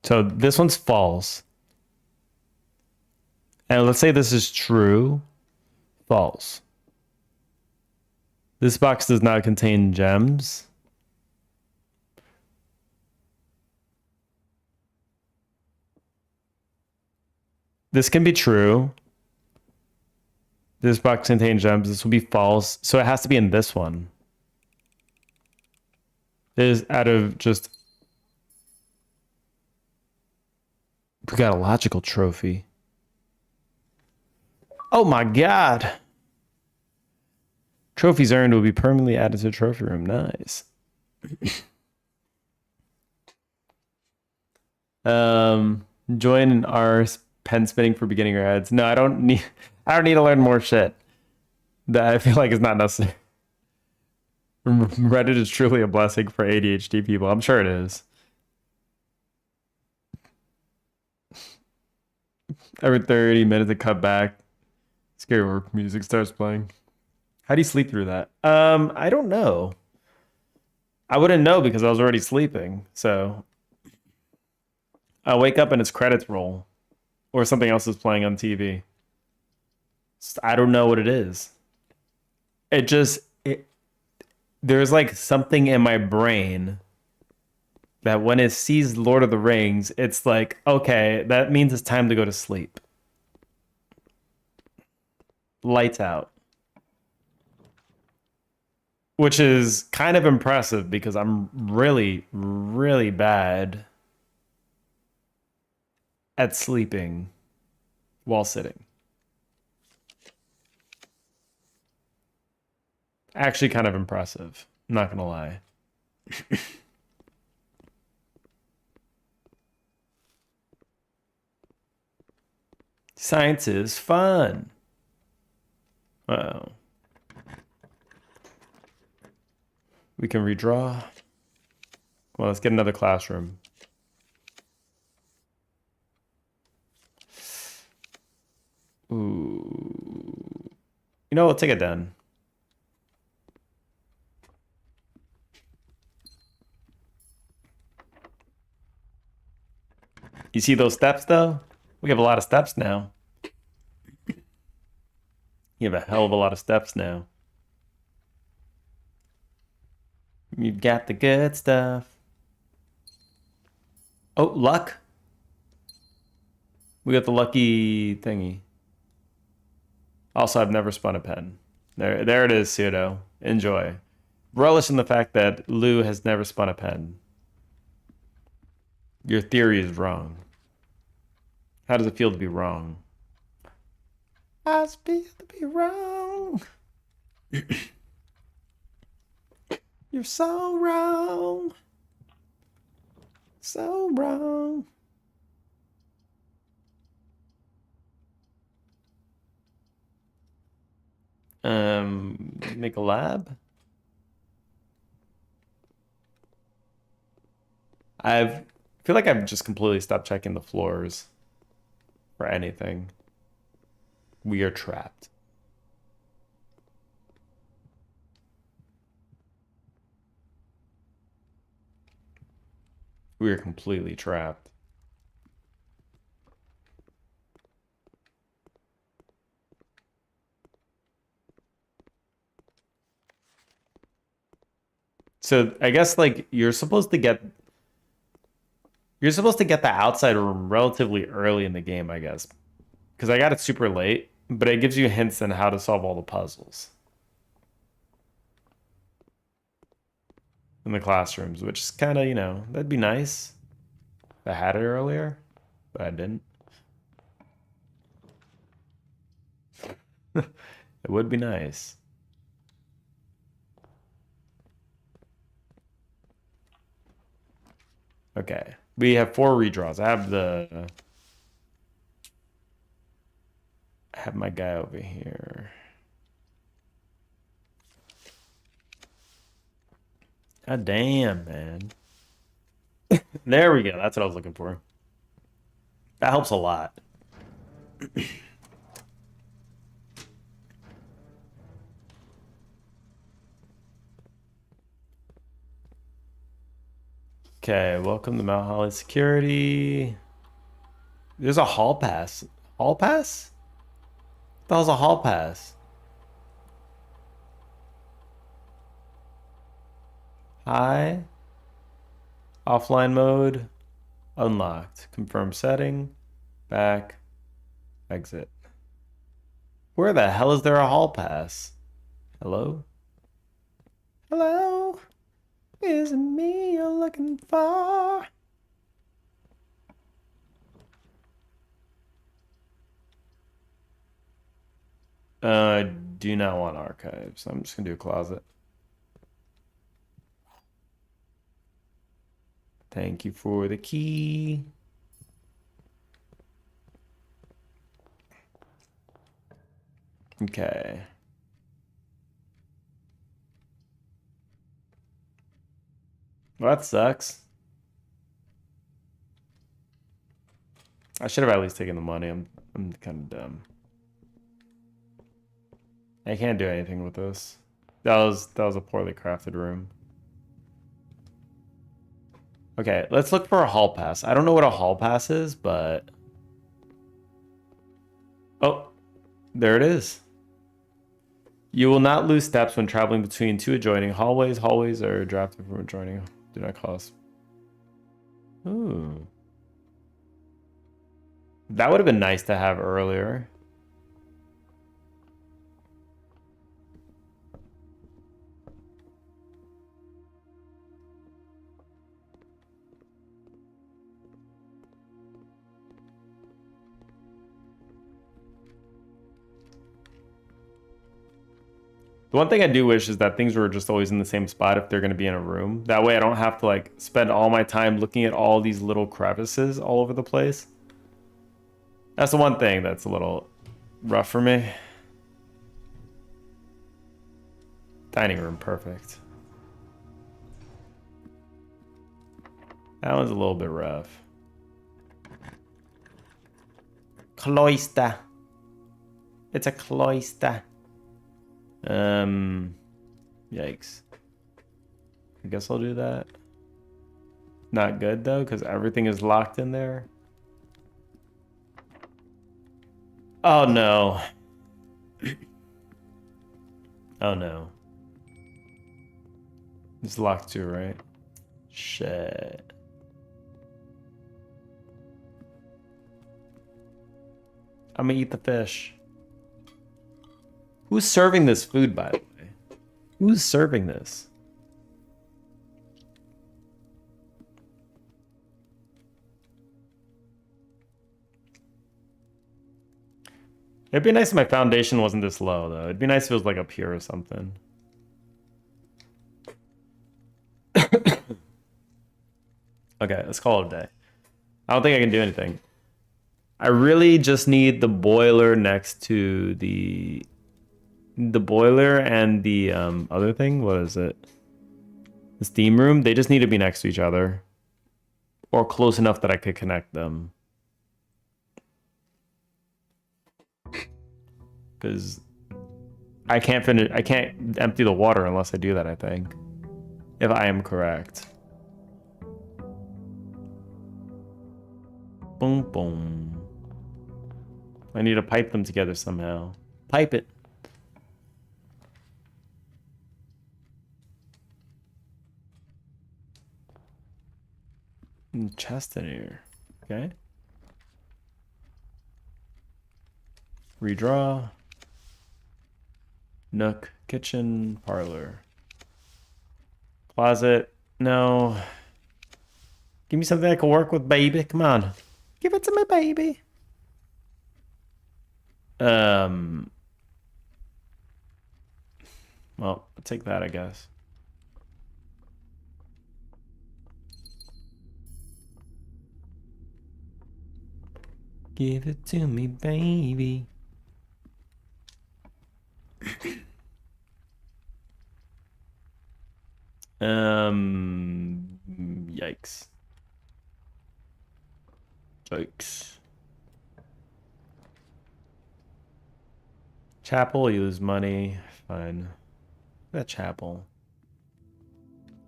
So this one's false. And let's say this is true. False. This box does not contain gems. This can be true. This box contains gems. This will be false. So it has to be in this one. It is out of just... We got a logical trophy. Oh my god. Trophies earned will be permanently added to the trophy room. Nice. Join our pen spinning for beginner heads. No, I don't need. I don't need to learn more shit. That I feel like is not necessary. Reddit is truly a blessing for ADHD people. I'm sure it is. Every 30 minutes, it cut back. Scary work music starts playing. How do you sleep through that? I don't know. I wouldn't know because I was already sleeping. So I wake up and it's credits roll, or something else is playing on TV. I don't know what it is. It just there's like something in my brain that when it sees Lord of the Rings, it's like, okay, that means it's time to go to sleep. Lights out. Which is kind of impressive because I'm really, really bad at sleeping while sitting. Actually, kind of impressive. I'm not gonna lie. Science is fun. Uh-oh. We can redraw. Well, let's get another classroom. Ooh. You know, let's take it down. You see those steps, though? We have a lot of steps now. You have a hell of a lot of steps now. You've got the good stuff. Oh, luck. We got the lucky thingy. Also, I've never spun a pen. There it is, pseudo. Enjoy. Relish in the fact that Lou has never spun a pen. Your theory is wrong. How does it feel to be wrong? I feel to be wrong. You're so wrong. So wrong. Make a lab. I feel like I've just completely stopped checking the floors for anything. We are trapped. We are completely trapped. So I guess like you're supposed to get the outside room relatively early in the game, I guess. Because I got it super late, but it gives you hints on how to solve all the puzzles in the classrooms, which is kind of, that'd be nice. I had it earlier, but I didn't. It would be nice. Okay. We have 4 redraws. I have my guy over here. God damn, man. There we go. That's what I was looking for. That helps a lot. Okay, welcome to Mount Holly Security. There's a hall pass. Hall pass? That was a hall pass. Hi. Offline mode. Unlocked. Confirm setting. Back. Exit. Where the hell is there a hall pass? Hello? Hello? Is it me you're looking for? I do not want archives. I'm just gonna do a closet. Thank you for the key. Okay. Well, that sucks. I should have at least taken the money. I'm kind of dumb. I can't do anything with this. That was a poorly crafted room. Okay, let's look for a hall pass. I don't know what a hall pass is, but oh, there it is. You will not lose steps when traveling between two adjoining hallways. Hallways are drafted from adjoining. Do not cost. Ooh. That would have been nice to have earlier. The one thing I do wish is that things were just always in the same spot if they're going to be in a room. That way I don't have to like spend all my time looking at all these little crevices all over the place. That's the one thing that's a little rough for me. Dining room, perfect. That one's a little bit rough. Cloister. It's a cloister. Yikes. I guess I'll do that. Not good though, because everything is locked in there. Oh no. Oh no. It's locked too, right? Shit. I'm gonna eat the fish. Who's serving this food, by the way? Who's serving this? It'd be nice if my foundation wasn't this low, though. It'd be nice if it was like up here or something. Okay, let's call it a day. I don't think I can do anything. I really just need the boiler next to the boiler and the other thing. What is it? The steam room. They just need to be next to each other, or close enough that I could connect them. Because I can't finish. I can't empty the water unless I do that. I think, if I am correct. Boom, boom. I need to pipe them together somehow. Pipe it. Chest in here. Okay. Redraw. Nook. Kitchen. Parlor. Closet. No. Give me something I can work with, baby. Come on. Give it to me, baby. Well, I'll take that, I guess. Give it to me, baby. Yikes. Yikes. Chapel, you lose money. Fine. That chapel.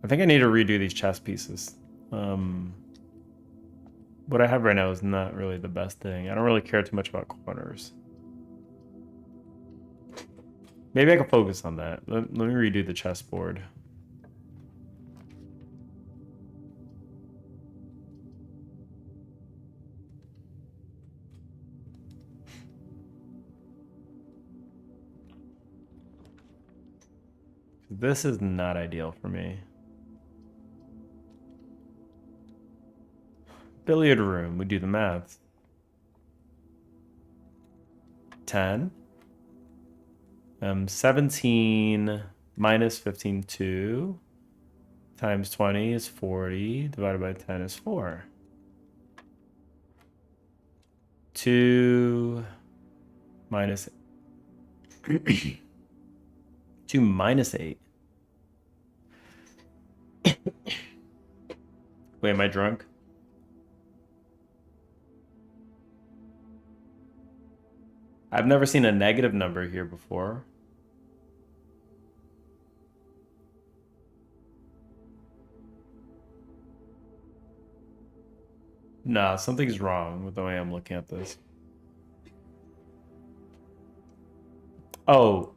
I think I need to redo these chess pieces. What I have right now is not really the best thing. I don't really care too much about corners. Maybe I can focus on that. Let me redo the chessboard. This is not ideal for me. Billiard room, we do the math. 10. 17 minus 15, 2. Times 20 is 40. Divided by 10 is 4. 2 minus 2 minus 8. Wait, am I drunk? I've never seen a negative number here before. Nah, something's wrong with the way I'm looking at this. Oh,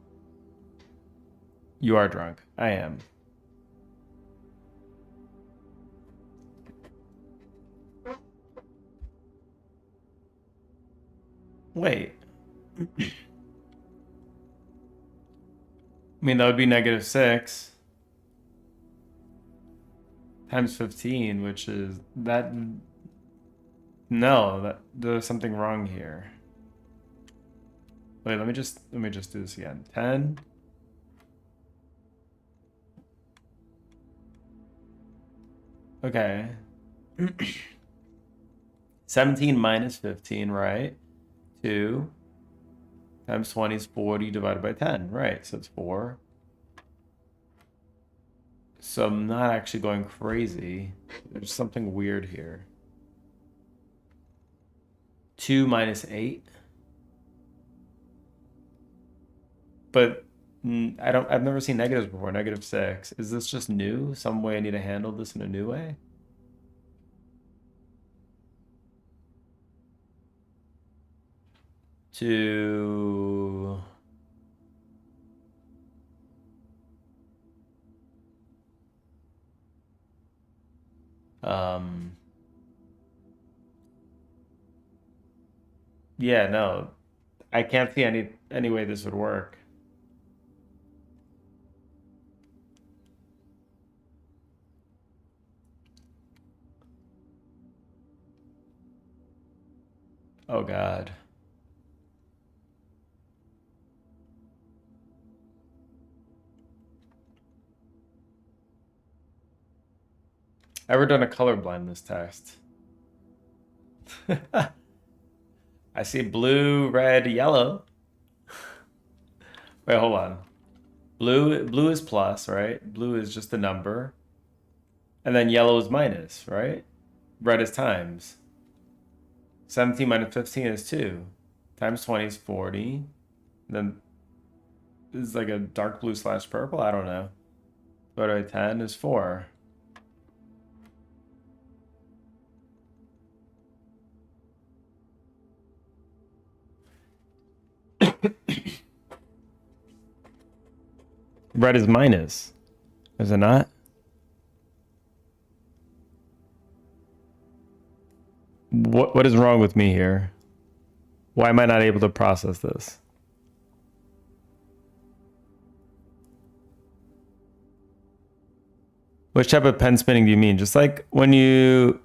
you are drunk. I am. Wait. I mean, that would be -6 times 15, which is that. No, that there's something wrong here. Wait, let me just do this again. 10. Okay. 17 minus 15, right? 2 times 20 is 40 divided by 10, right? So it's 4. So I'm not actually going crazy. There's something weird here. 2 minus 8. But I've never seen negatives before. -6. Is this just new? Some way I need to handle this in a new way? To yeah, no. I can't see any way this would work. Oh God. Ever done a color blindness test? I see blue, red, yellow. Wait, hold on. Blue is plus, right? Blue is just a number. And then yellow is minus, right? Red is times. 17 minus 15 is 2. Times 20 is 40. Then this is like a dark blue / purple. I don't know. Divided by 10 is 4. Red is minus. Is it not? What is wrong with me here? Why am I not able to process this? Which type of pen spinning do you mean? Just like when you,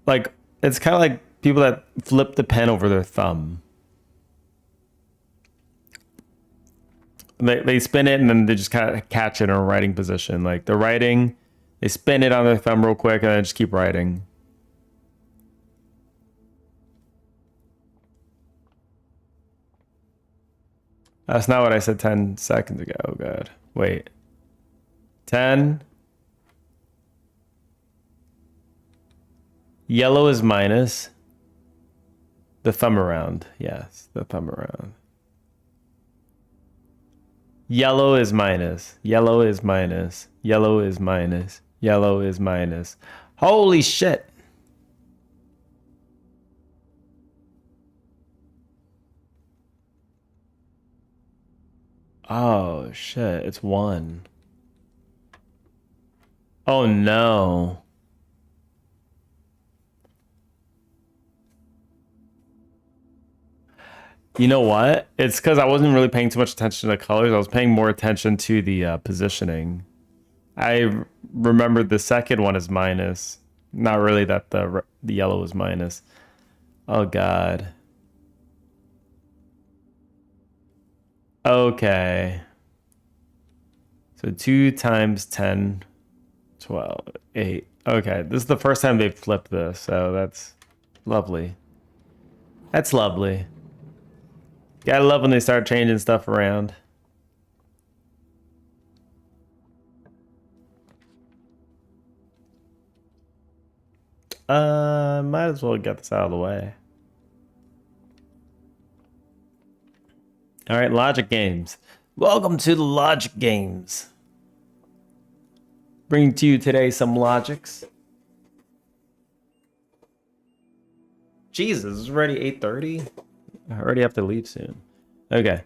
like, it's kind of like people that flip the pen over their thumb. They spin it and then they just kind of catch it in a writing position. Like they're writing, they spin it on their thumb real quick and then just keep writing. That's not what I said 10 seconds ago. Oh God. Wait. 10. Yellow is minus. The thumb around. Yes, the thumb around. Yellow is minus. Yellow is minus. Yellow is minus. Yellow is minus. Holy shit. Oh shit, it's 1. Oh no. You know what? It's because I wasn't really paying too much attention to the colors. I was paying more attention to the positioning. I remembered the second one is minus. Not really that the yellow is minus. Oh God. Okay. So 2 times 10, 12, 8. Okay, this is the first time they've flipped this, so that's lovely. That's lovely. Gotta love when they start changing stuff around. Might as well get this out of the way. All right, Logic Games. Welcome to the Logic Games. Bringing to you today some logics. Jesus, it's already 8:30. I already have to leave soon. Okay.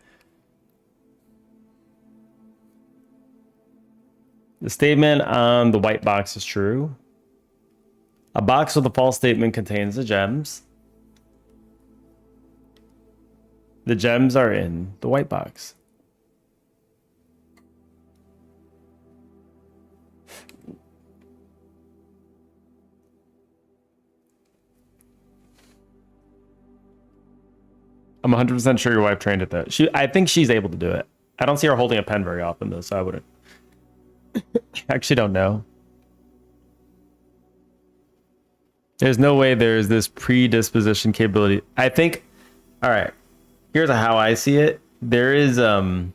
The statement on the white box is true. A box with a false statement contains the gems. The gems are in the white box. I'm 100% sure your wife trained it though. I think she's able to do it. I don't see her holding a pen very often though, so I wouldn't. I actually don't know. There's no way there's this predisposition capability. I think, all right, here's how I see it. There is, a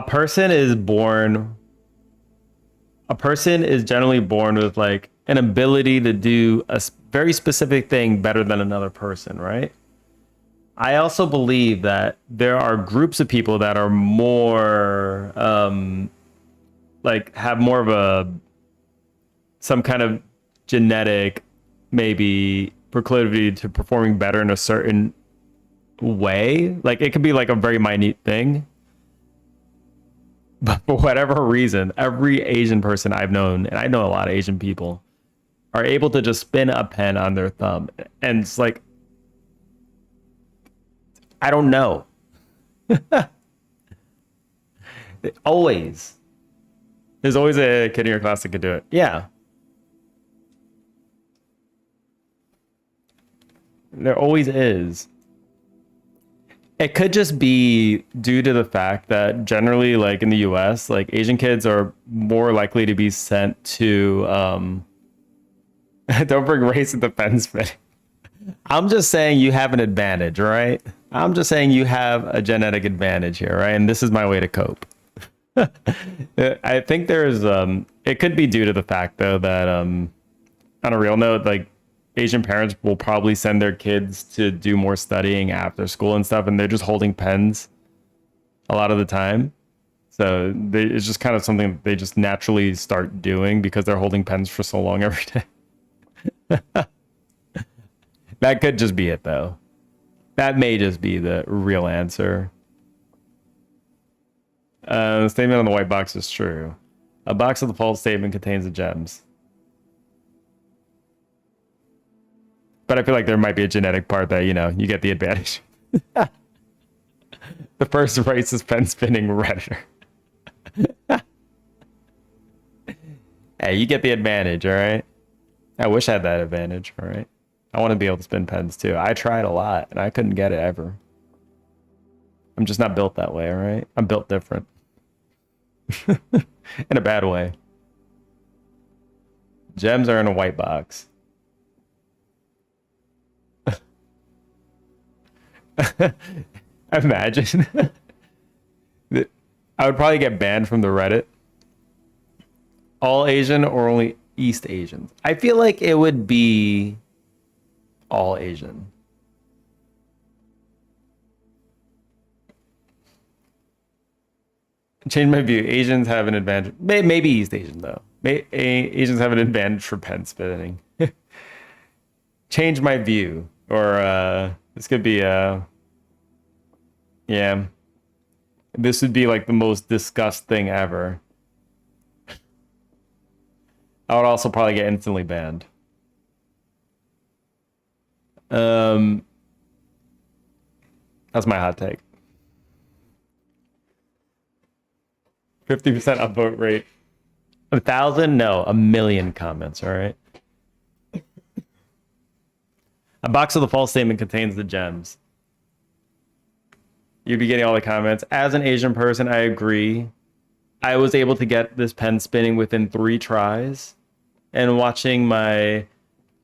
person is generally born with like an ability to do a very specific thing better than another person, right? I also believe that there are groups of people that are more, like have more of some kind of genetic, maybe proclivity to performing better in a certain way. Like it could be like a very minute thing. But for whatever reason, every Asian person I've known, and I know a lot of Asian people, are able to just spin a pen on their thumb. And it's like, I don't know. Always. There's always a kid in your class that could do it. Yeah. There always is. It could just be due to the fact that generally, like in the US, like Asian kids are more likely to be sent to don't bring race into pen spitting. I'm just saying you have an advantage, right? I'm just saying you have a genetic advantage here, right? And this is my way to cope. I think there's it could be due to the fact though that on a real note, like Asian parents will probably send their kids to do more studying after school and stuff, and they're just holding pens a lot of the time. So it's just kind of something they just naturally start doing because they're holding pens for so long every day. That could just be it, though. That may just be the real answer. The statement on the white box is true. A box with a false statement contains the gems. But I feel like there might be a genetic part that, you know, you get the advantage. The first racist pen spinning redditor. Hey, you get the advantage, all right? I wish I had that advantage, all right? I want to be able to spin pens too. I tried a lot and I couldn't get it ever. I'm just not built that way, all right? I'm built different. In a bad way. Gems are in a white box. Imagine. I would probably get banned from the Reddit. All Asian or only East Asians? I feel like it would be all Asian. Change my view. Asians have an advantage. Maybe East Asian though. Asians have an advantage for pen spitting. Change my view. Or this could be yeah. This would be like the most disgust thing ever. I would also probably get instantly banned. That's my hot take. 50% upvote rate. 1,000? No, 1,000,000 comments, all right? A box of the false statement contains the gems. You'd be getting all the comments. As an Asian person, I agree. I was able to get this pen spinning within 3 tries. And watching my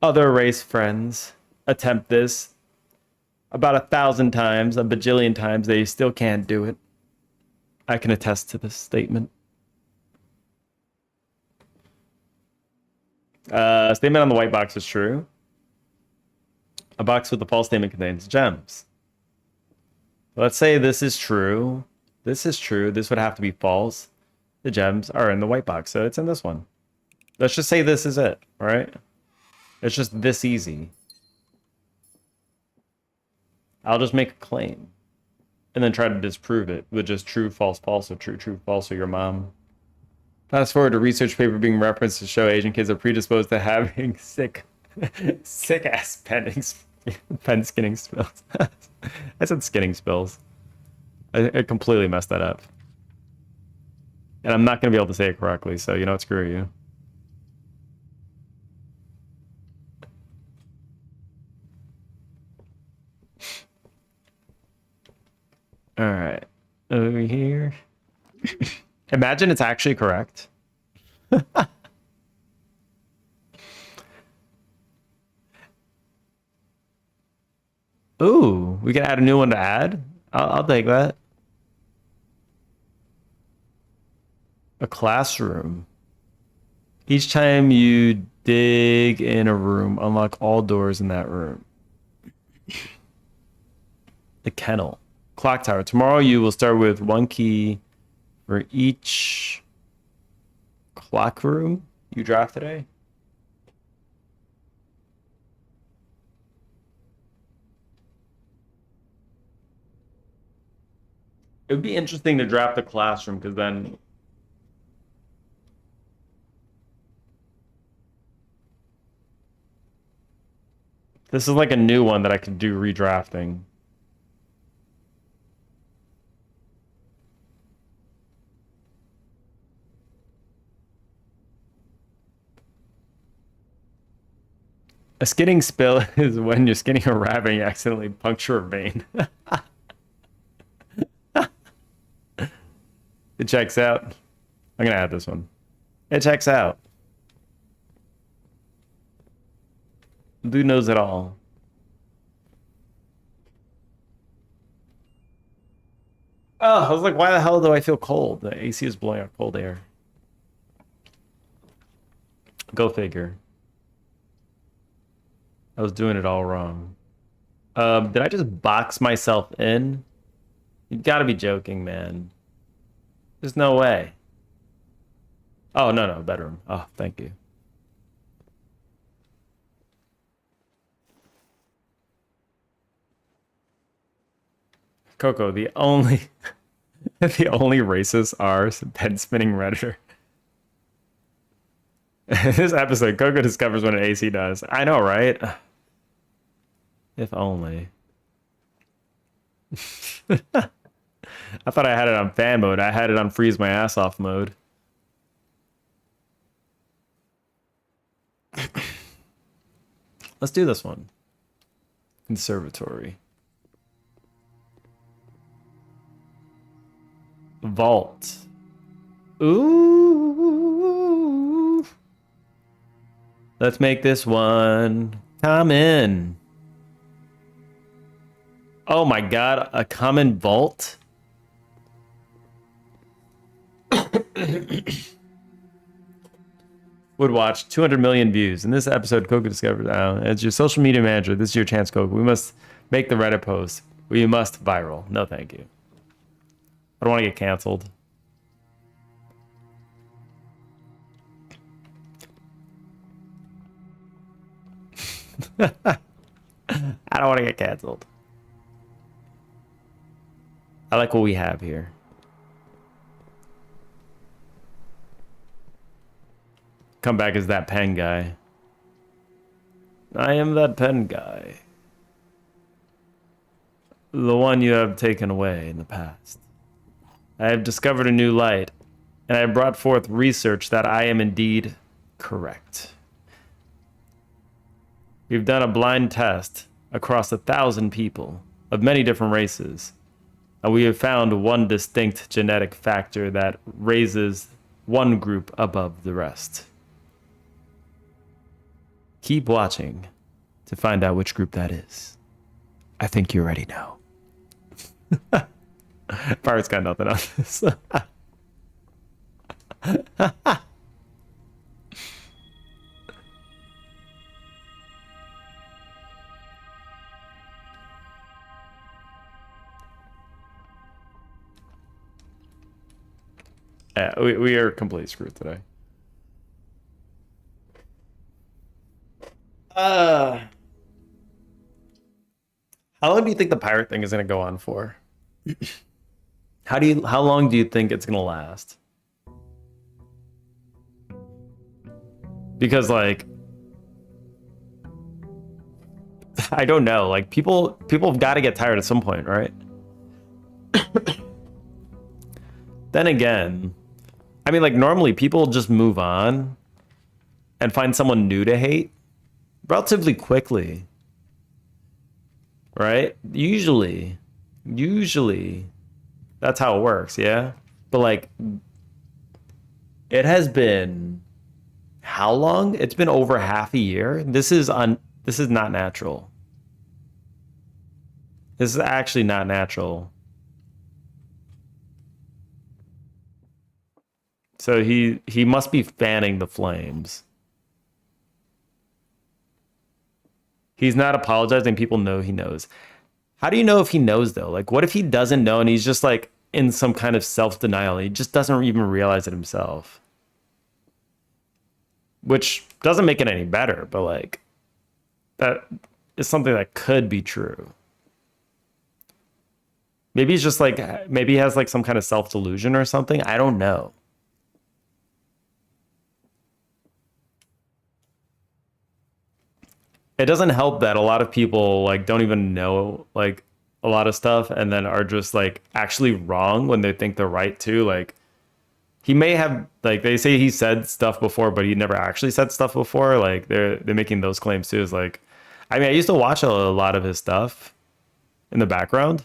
other race friends attempt this, about 1,000 times, a bajillion times, they still can't do it. I can attest to this statement. Statement on the white box is true. A box with a false statement contains gems. Let's say this is true. This is true. This would have to be false. The gems are in the white box, so it's in this one. Let's just say this is it, all right? It's just this easy. I'll just make a claim and then try to disprove it with just true, false, false, or true, true, false, or your mom. Fast forward to research paper being referenced to show Asian kids are predisposed to having sick ass pen skinning spills. I said skinning spills. I completely messed that up. And I'm not going to be able to say it correctly, so you know what, screw you. All right. Over here. Imagine it's actually correct. Ooh, we can add a new one to add. I'll take that. A classroom. Each time you dig in a room, unlock all doors in that room. The kennel. Clock tower. Tomorrow you will start with one key for each clock room you draft today. It would be interesting to draft the classroom because then this is like a new one that I could do redrafting. A skinning spill is when you're skinning a rabbit and you accidentally puncture a vein. It checks out. I'm gonna add this one. It checks out. Dude knows it all. Oh, I was like, why the hell do I feel cold? The AC is blowing out cold air. Go figure. I was doing it all wrong. Did I just box myself in? You've got to be joking, man. There's no way. Oh, no, bedroom. Oh, thank you. Coco, the only the only racists are pen spinning Redditor. This episode, Coco discovers what an AC does. I know, right? If only. I thought I had it on fan mode. I had it on freeze my ass off mode. Let's do this one. Conservatory. Vault. Ooh. Let's make this one common. Oh my god, a common vault? Would watch 200 million views. In this episode, Coco discovered, as your social media manager, this is your chance, Coco. We must make the Reddit post. We must viral. No, thank you. I don't want to get canceled. I don't want to get canceled. I like what we have here. Come back as that pen guy. I am that pen guy. The one you have taken away in the past. I have discovered a new light, and I have brought forth research that I am indeed correct. We've done a blind test across 1,000 people of many different races, and we have found one distinct genetic factor that raises one group above the rest. Keep watching to find out which group that is. I think you already know. Pirate's got nothing on this. Yeah, we are completely screwed today. Uh, how long do you think the pirate thing is gonna go on for? How long do you think it's gonna last? Because like I don't know, like people have got to get tired at some point, right? Then again, I mean like normally people just move on and find someone new to hate relatively quickly, right? Usually that's how it works, yeah? But like it has been how long? It's been over half a year. This is not natural. This is actually not natural. So he must be fanning the flames. He's not apologizing. People know he knows. How do you know if he knows though? Like what if he doesn't know and he's just like in some kind of self-denial? He just doesn't even realize it himself. Which doesn't make it any better, but like that is something that could be true. Maybe he's just like maybe he has like some kind of self-delusion or something. I don't know. It doesn't help that a lot of people like don't even know like a lot of stuff and then are just like actually wrong when they think they're right too. Like he may have like they say he said stuff before, but he never actually said stuff before. Like they're making those claims too. Is like, I mean, I used to watch a lot of his stuff in the background,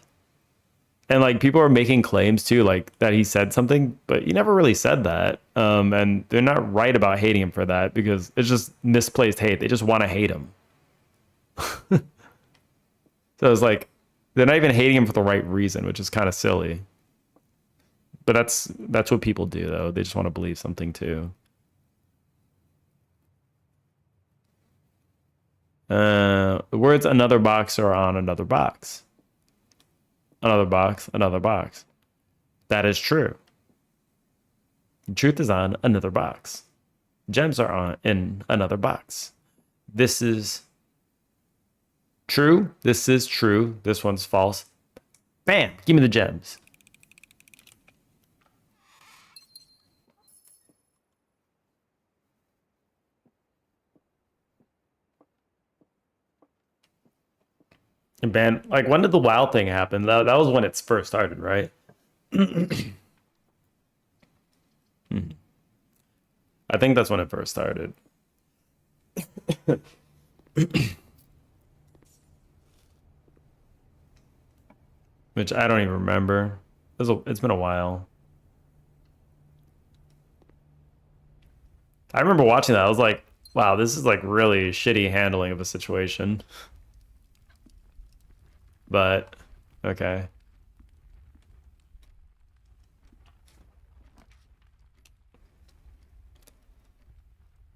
and like people are making claims too, like that he said something, but he never really said that. And they're not right about hating him for that because it's just misplaced hate. They just want to hate him. So it's like they're not even hating him for the right reason, which is kind of silly. But that's what people do though. They just want to believe something too. The words another box are on another box. Another box, another box. That is true. The truth is on another box. Gems are on in another box. This is true. This is true. This one's false. Bam! Give me the gems. And ban like when did the WoW thing happen? That was when it's first started, right? I think that's when it first started. Which I don't even remember. It's been a while. I remember watching that. I was like, wow, this is like really shitty handling of a situation. But okay.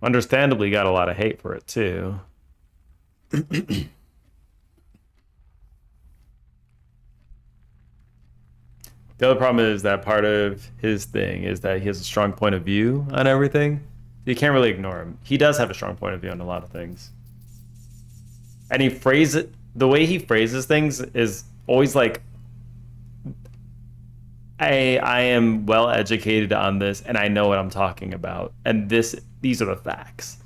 Understandably got a lot of hate for it too. The other problem is that part of his thing is that he has a strong point of view on everything. You can't really ignore him. He does have a strong point of view on a lot of things. And he phrases it, the way he phrases things is always like, I am well educated on this and I know what I'm talking about. And these are the facts.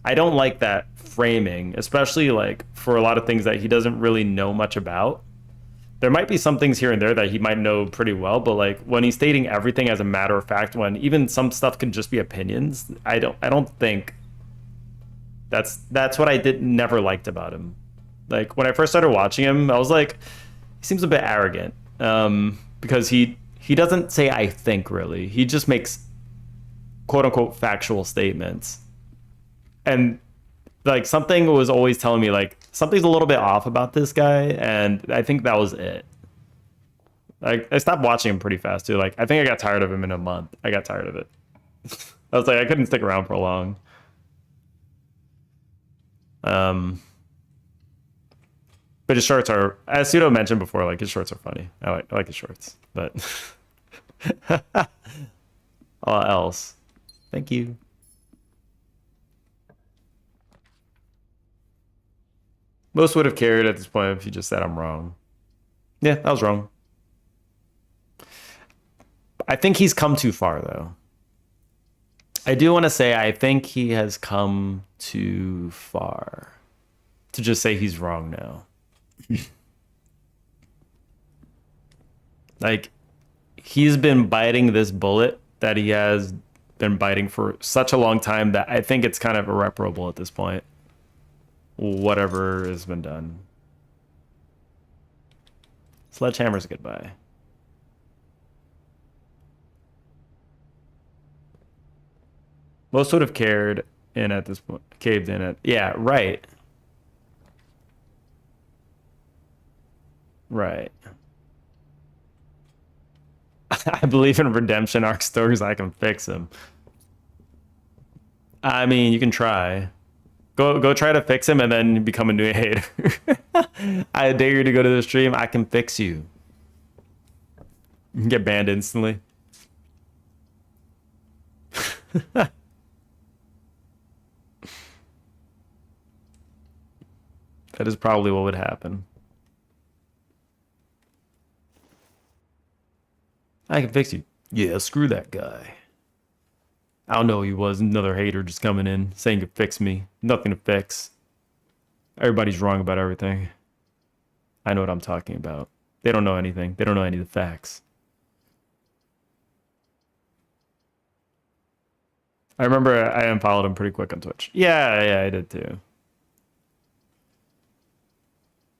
I don't like that framing, especially like for a lot of things that he doesn't really know much about. There might be some things here and there that he might know pretty well, but like when he's stating everything as a matter of fact, when even some stuff can just be opinions, I don't think that's what I did never liked about him. Like when I first started watching him, I was like, he seems a bit arrogant. Because he doesn't say I think really. He just makes quote unquote factual statements. And like something was always telling me like something's a little bit off about this guy, and I think that was it. Like I stopped watching him pretty fast too. Like I think I got tired of him in a month. I got tired of it. I was like, I couldn't stick around for long. But his shorts are, as Pseudo mentioned before, like his shorts are funny. I like his shorts, but all else. Thank you. Most would have cared at this point if you just said I'm wrong. Yeah, I was wrong. I think he's come too far though. I do want to say I think he has come too far to just say he's wrong now. Like he's been biting this bullet that he has been biting for such a long time that I think it's kind of irreparable at this point. Whatever has been done. Sledgehammer's goodbye. Most would have cared in at this point, caved in it. Yeah, right. Right. I believe in redemption arc stories. I can fix them. I mean, you can try. Go try to fix him and then become a new hater. I dare you to go to the stream. I can fix you. You can get banned instantly. That is probably what would happen. I can fix you. Yeah, screw that guy. I don't know who he was. Another hater just coming in saying he could fix me. Nothing to fix. Everybody's wrong about everything. I know what I'm talking about. They don't know anything. They don't know any of the facts. I remember I unfollowed him pretty quick on Twitch. Yeah, I did too.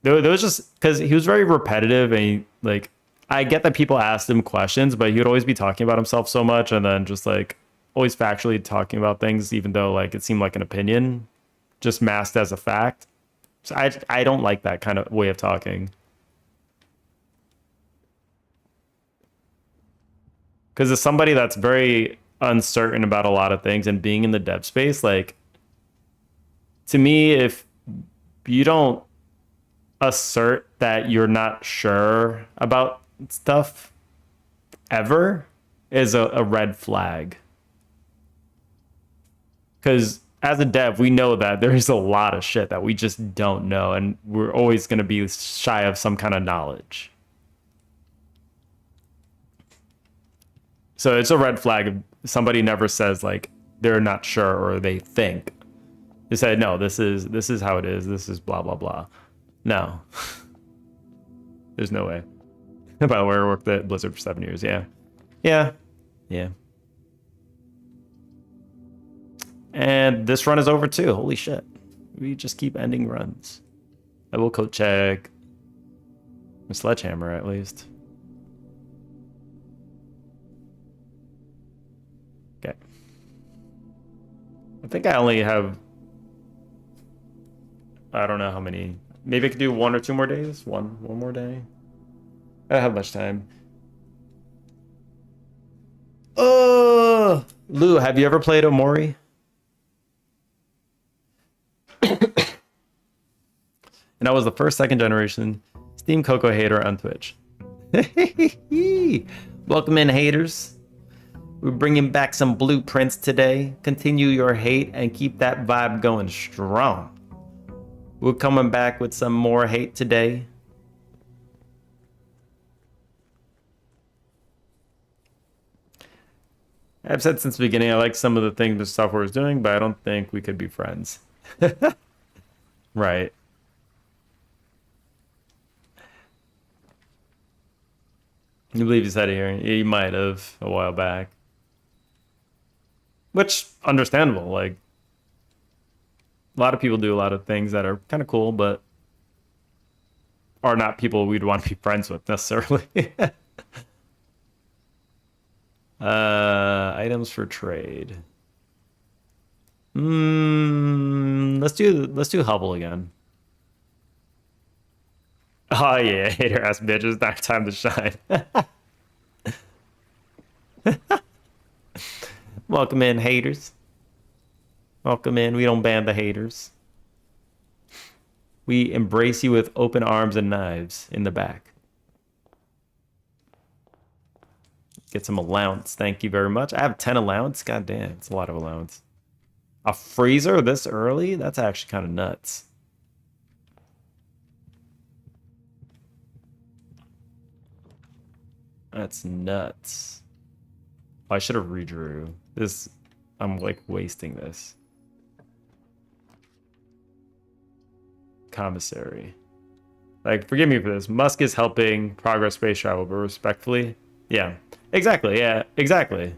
There was just because he was very repetitive and he, like I get that people asked him questions, but he would always be talking about himself so much and then just like always factually talking about things, even though like it seemed like an opinion, just masked as a fact. So I don't like that kind of way of talking. Because as somebody that's very uncertain about a lot of things and being in the dev space, like to me, if you don't assert that you're not sure about stuff ever is a red flag. Because as a dev, we know that there's a lot of shit that we just don't know, and we're always going to be shy of some kind of knowledge. So it's a red flag if somebody never says like they're not sure or they think. They say, no, this is how it is. This is blah, blah, blah. No. There's no way. By the way, I worked at Blizzard for 7 years. Yeah. Yeah. And this run is over too. Holy shit. We just keep ending runs. I will coat check a Sledgehammer at least. Okay. I think I only have, I don't know how many. Maybe I could do 1 or 2 more days. One more day. I don't have much time. Lou, have you ever played Omori? And I was the first second generation Steam Coco hater on Twitch. Welcome in, haters. We're bringing back some blueprints today. Continue your hate and keep that vibe going strong. We're coming back with some more hate today. I've said since the beginning I like some of the things the software is doing, but I don't think we could be friends. Right. I believe you said it here. You might have a while back. Which, understandable. Like, a lot of people do a lot of things that are kind of cool, but are not people we'd want to be friends with necessarily. Items for trade. Let's do Hubble again. Oh yeah, hater ass bitches, not time to shine. Welcome in, haters. Welcome in. We don't ban the haters. We embrace you with open arms and knives in the back. Get some allowance. Thank you very much. I have 10 allowance. God damn, it's a lot of allowance. A freezer this early? That's actually kind of nuts. That's nuts. Oh, I should have redrew. This, I'm like wasting this. Commissary. Like, forgive me for this. Musk is helping progress space travel, but respectfully, yeah. Exactly, yeah, exactly.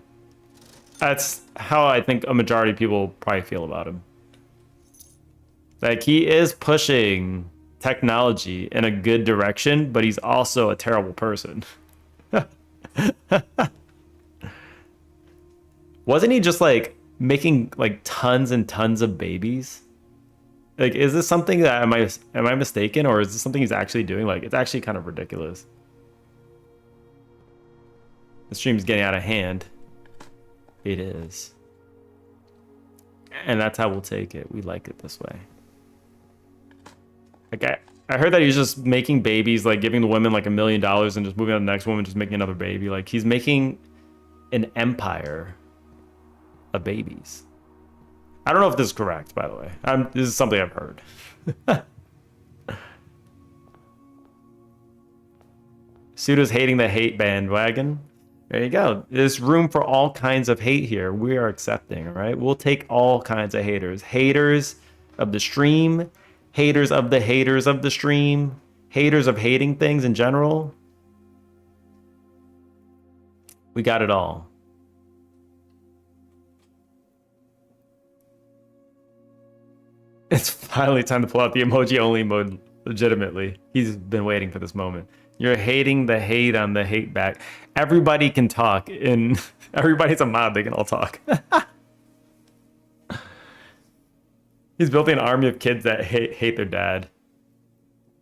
That's how I think a majority of people probably feel about him. Like, he is pushing technology in a good direction, but he's also a terrible person. Wasn't he just like making like tons and tons of babies? Like, is this something that am I mistaken, or is this something he's actually doing? Like, it's actually kind of ridiculous. The stream's getting out of hand. It is. And that's how we'll take it. We like it this way. Like, I heard that he's just making babies, like giving the women like $1 million and just moving on to the next woman, just making another baby. Like, he's making an empire of babies. I don't know if this is correct, by the way. This is something I've heard. Suda's hating the hate bandwagon. There you go. There's room for all kinds of hate here. We are accepting, all right? We'll take all kinds of haters. Haters of the stream, haters of the stream, haters of hating things in general. We got it all. It's finally time to pull out the emoji only mode legitimately. He's been waiting for this moment. You're hating the hate on the hate back. Everybody can talk, and everybody's a mod. They can all talk. He's building an army of kids that hate their dad.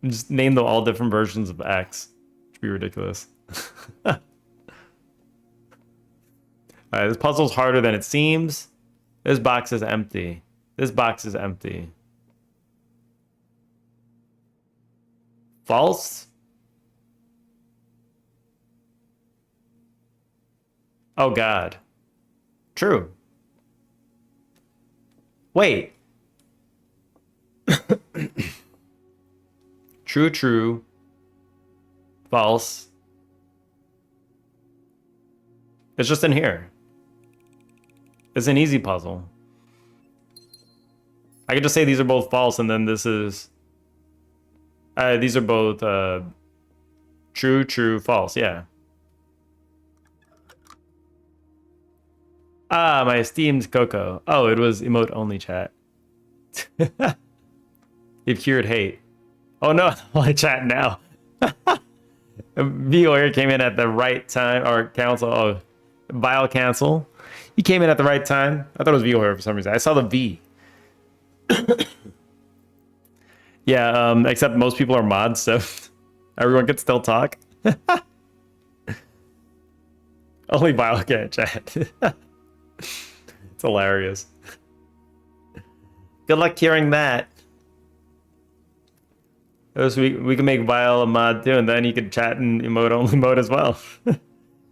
And just name them all different versions of X. Should be ridiculous. All right, this puzzle's harder than it seems. This box is empty. This box is empty. False? Oh, God. True. Wait. True, true. False. It's just in here. It's an easy puzzle. I could just say these are both false, and then this is... these are both true, true, false. Yeah. Ah, my esteemed Coco. Oh, it was emote only chat. You've cured hate. Oh no, I chat now. V-Lawyer came in at the right time, or counsel. Oh, Vile Cancel. He came in at the right time. I thought it was V-Lawyer for some reason. I saw the V. Yeah, except most people are mods, so everyone can still talk. Only Vile can't chat. It's hilarious. Good luck hearing that. So we can make Vile a mod too, and then you could chat in emote only mode as well.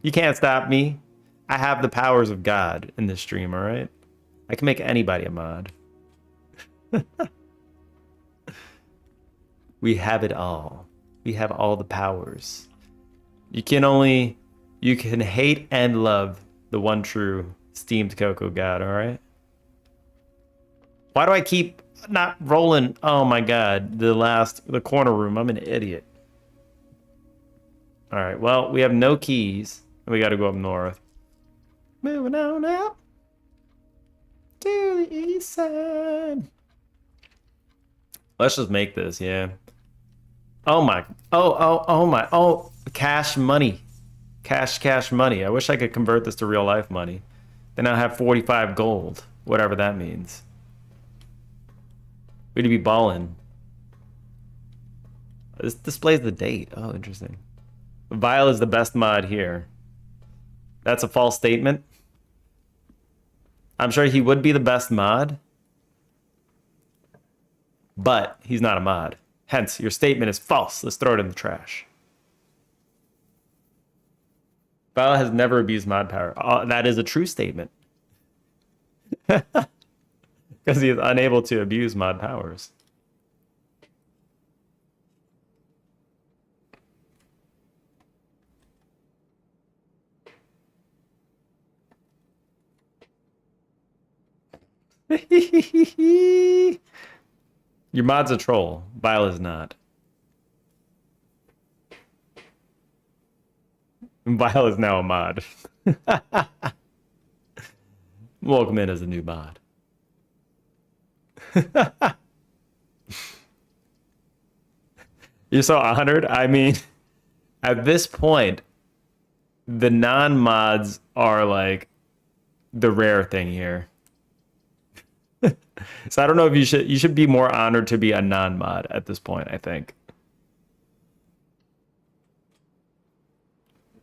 You can't stop me. I have the powers of God in this stream, alright? I can make anybody a mod. We have it all. We have all the powers. You can hate and love the one true steamed Coco God, alright? Why do I keep not rolling? Oh my God, the corner room. I'm an idiot. Alright, well, we have no keys. We gotta go up north. Moving on up to the east side. Let's just make this, yeah. Oh my, oh my, cash money. Cash money. I wish I could convert this to real life money. Then I'll have 45 gold, whatever that means. We'd be balling. This displays the date. Oh, interesting. Vile is the best mod here. That's a false statement. I'm sure he would be the best mod, but he's not a mod. Hence, your statement is false. Let's throw it in the trash. Vile has never abused mod power. That is a true statement. Because he is unable to abuse mod powers. Your mod's a troll. Vile is not. Vile is now a mod. Welcome in as a new mod. You're so honored. I mean, at this point, the non-mods are like the rare thing here. So I don't know if you should be more honored to be a non-mod at this point, I think.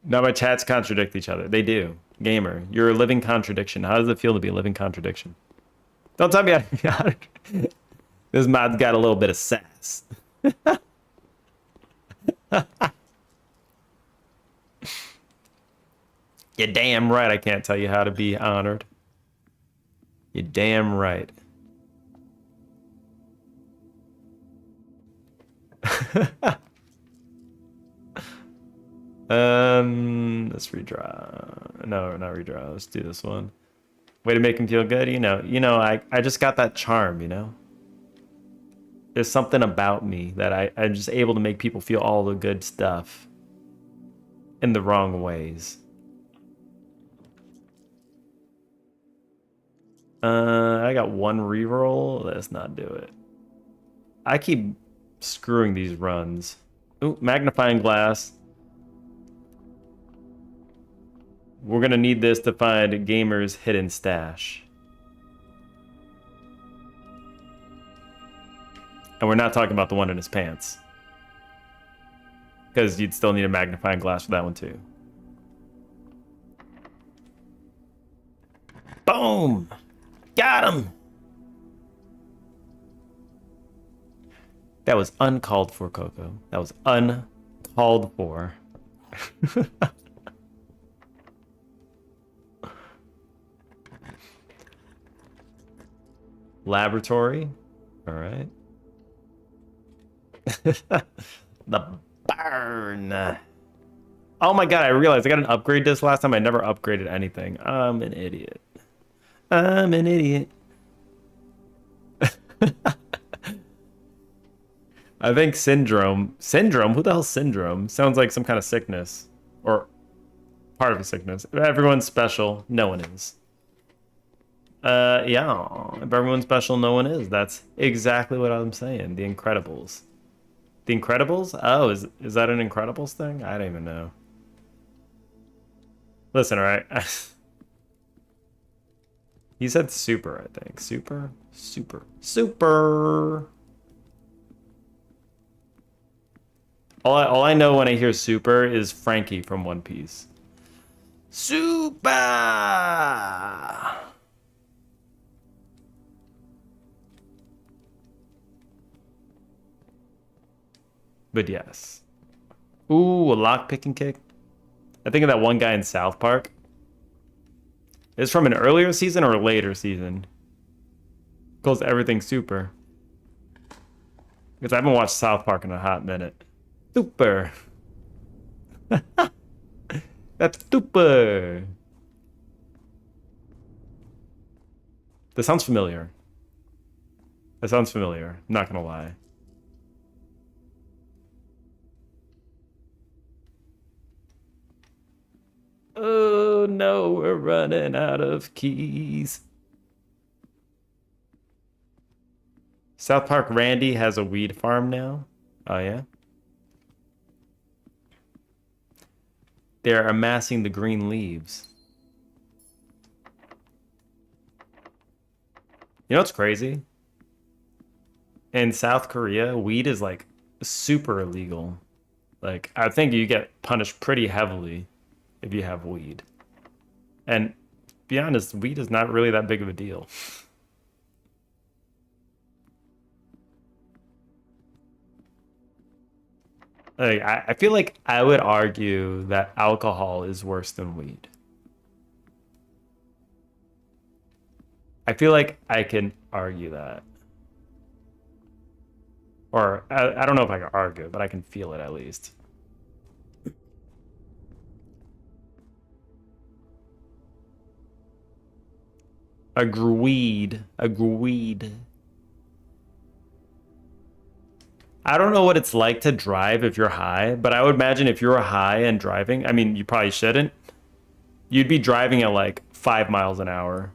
Now my chats contradict each other. They do. Gamer, you're a living contradiction. How does it feel to be a living contradiction? Don't tell me how to be honored. This mod's got a little bit of sass. You're damn right I can't tell you how to be honored. You're damn right. Let's redraw. No, not redraw. Let's do this one. Way to make him feel good. I just got that charm, you know? There's something about me that I'm just able to make people feel all the good stuff in the wrong ways. I got one reroll. Let's not do it. I keep screwing these runs. Ooh, magnifying glass. We're gonna need this to find Gamer's hidden stash. And we're not talking about the one in his pants. Because you'd still need a magnifying glass for that one too. Boom! Got him! That was uncalled for, Coco. That was uncalled for. Laboratory. All right. The burn. Oh my god, I realized I got an upgrade disc last time. I never upgraded anything. I'm an idiot. I'm an idiot. I think Syndrome. Syndrome? Who the hell's Syndrome? Sounds like some kind of sickness. Or part of a sickness. If everyone's special, no one is. Yeah. If everyone's special, no one is. That's exactly what I'm saying. The Incredibles. The Incredibles? Oh, is that an Incredibles thing? I don't even know. Listen, alright. He said super, I think. Super? Super. Super! All I know when I hear super is Frankie from One Piece. Super! But yes. Ooh, a lock-picking kick. I think of that one guy in South Park. It's from an earlier season or a later season. Calls everything super. Because I haven't watched South Park in a hot minute. Super. That's super. That sounds familiar. That sounds familiar. I'm not gonna lie. Oh no, we're running out of keys. South Park Randy has a weed farm now. Oh yeah? They're amassing the green leaves. You know what's crazy? In South Korea, weed is like super illegal. Like, I think you get punished pretty heavily if you have weed. And to be honest, weed is not really that big of a deal. Like, I feel like I would argue that alcohol is worse than weed. I feel like I can argue that. Or I don't know if I can argue, but I can feel it at least. Agreed. Agreed. I don't know what it's like to drive if you're high, but I would imagine if you're high and driving, I mean, you probably shouldn't. You'd be driving at like 5 miles an hour.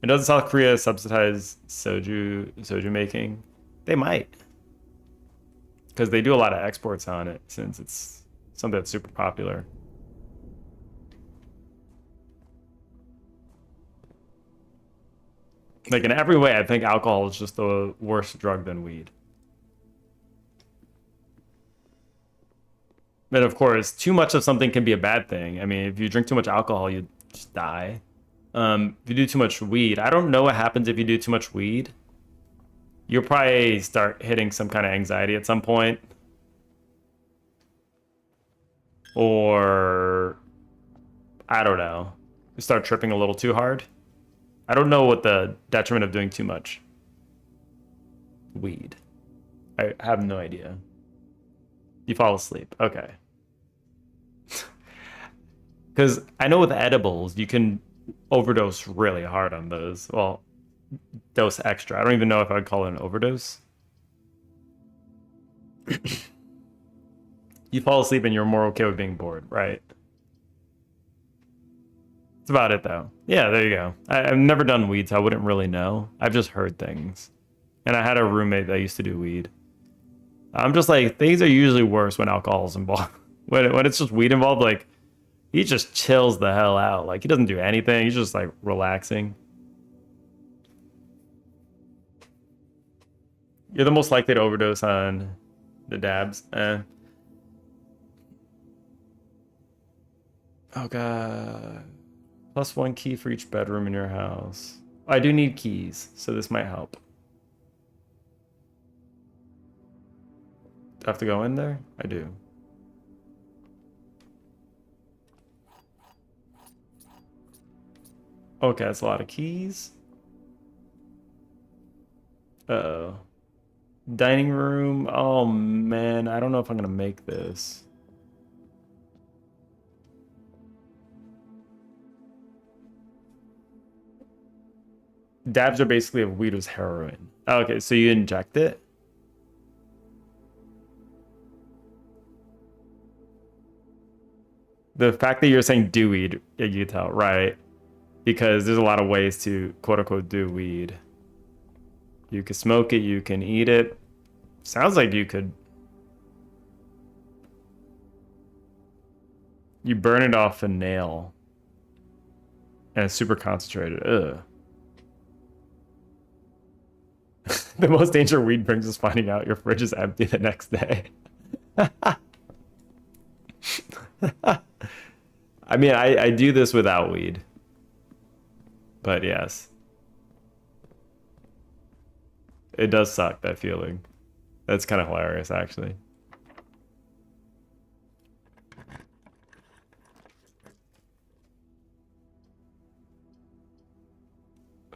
And doesn't South Korea subsidize soju making? They might, because they do a lot of exports on it since it's something that's super popular. Like in every way, I think alcohol is just the worst drug than weed. But of course, too much of something can be a bad thing. I mean, if you drink too much alcohol, you just die. If you do too much weed, I don't know what happens if you do too much weed. You'll probably start hitting some kind of anxiety at some point. Or, I don't know, you start tripping a little too hard. I don't know what the detriment of doing too much weed. I have no idea. You fall asleep. Okay. Because I know with edibles, you can overdose really hard on those. Well, dose extra. I don't even know if I'd call it an overdose. You fall asleep and you're more okay with being bored, right? That's about it, though. Yeah, there you go. I've never done weed, so I wouldn't really know. I've just heard things. And I had a roommate that used to do weed. I'm just like, things are usually worse when alcohol's involved. When it's just weed involved, like, he just chills the hell out. Like, he doesn't do anything. He's just, like, relaxing. You're the most likely to overdose on the dabs. Oh, God. +1 key for each bedroom in your house. I do need keys, so this might help. Do I have to go in there? I do. Okay, that's a lot of keys. Uh-oh. Dining room. Oh, man. I don't know if I'm going to make this. Dabs are basically if weed was heroin. Okay, so you inject it? The fact that you're saying do weed, yeah, you can tell, right? Because there's a lot of ways to quote unquote do weed. You can smoke it, you can eat it. Sounds like you could. You burn it off a nail. And it's super concentrated. Ugh. The most danger weed brings is finding out your fridge is empty the next day. I mean, I do this without weed. But yes. It does suck, that feeling. That's kind of hilarious, actually.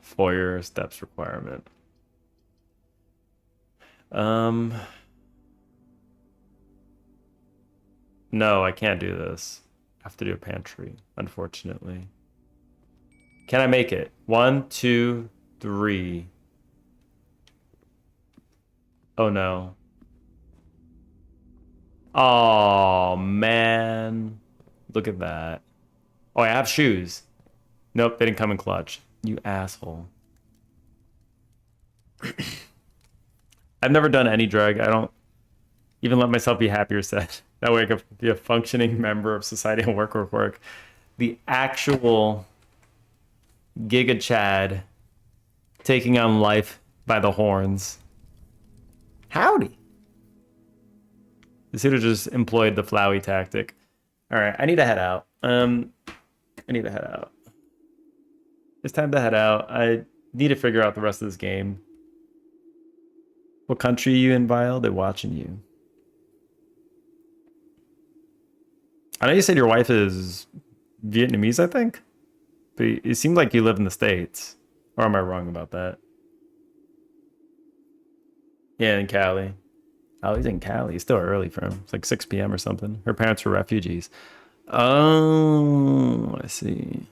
Foyer steps requirement. No, I can't do this. I have to do a pantry, unfortunately. Can I make it? 1, 2, 3. Oh no. Oh man. Look at that. Oh, I have shoes. Nope, they didn't come in clutch. You asshole. I've never done any drug. I don't even let myself be happy or sad. That way I can be a functioning member of society and work. The actual Giga Chad taking on life by the horns. Howdy. Yasuda just employed the Flowey tactic. All right, I need to head out. I need to head out. It's time to head out. I need to figure out the rest of this game. What country are you in, Vile? They're watching you. I know you said your wife is Vietnamese, I think. But it seemed like you live in the States. Or am I wrong about that? Yeah, in Cali. Oh, he's in Cali. It's still early for him. It's like 6 p.m. or something. Her parents were refugees. Oh, I see.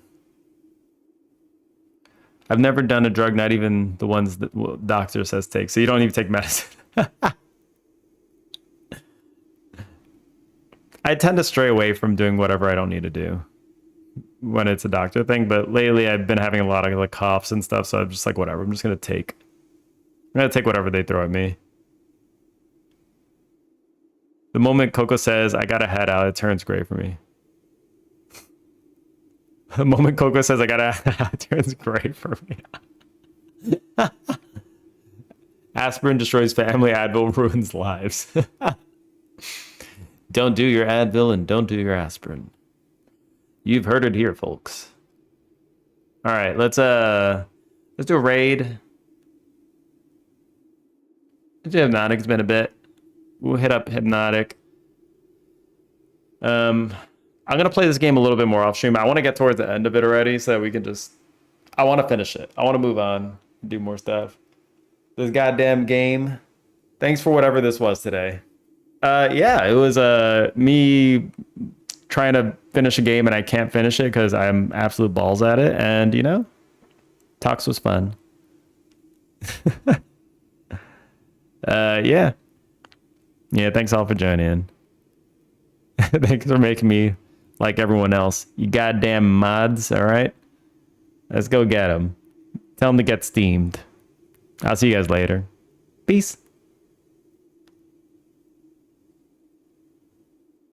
I've never done a drug, not even the ones that doctor says take. So you don't even take medicine. I tend to stray away from doing whatever I don't need to do when it's a doctor thing. But lately I've been having a lot of like coughs and stuff. So I'm just like, whatever. I'm just going to take. I'm going to take whatever they throw at me. The moment Coco says, I got to head out, it turns gray for me. The moment Coco says, I got to head out, it turns gray for me. Aspirin destroys family, Advil ruins lives. Don't do your Advil and don't do your aspirin. You've heard it here, folks. All right, let's do a raid. Let's do Hypnotic. It's been a bit. We'll hit up Hypnotic. I'm gonna play this game a little bit more off stream. I want to get towards the end of it already, so that we can just. I want to finish it. I want to move on, do more stuff. This goddamn game. Thanks for whatever this was today. Yeah, it was me trying to finish a game and I can't finish it because I'm absolute balls at it. And you know, talks was fun. Yeah. Yeah, thanks all for joining in. Thanks for making me like everyone else. You goddamn mods, all right? Let's go get them. Tell them to get steamed. I'll see you guys later. Peace.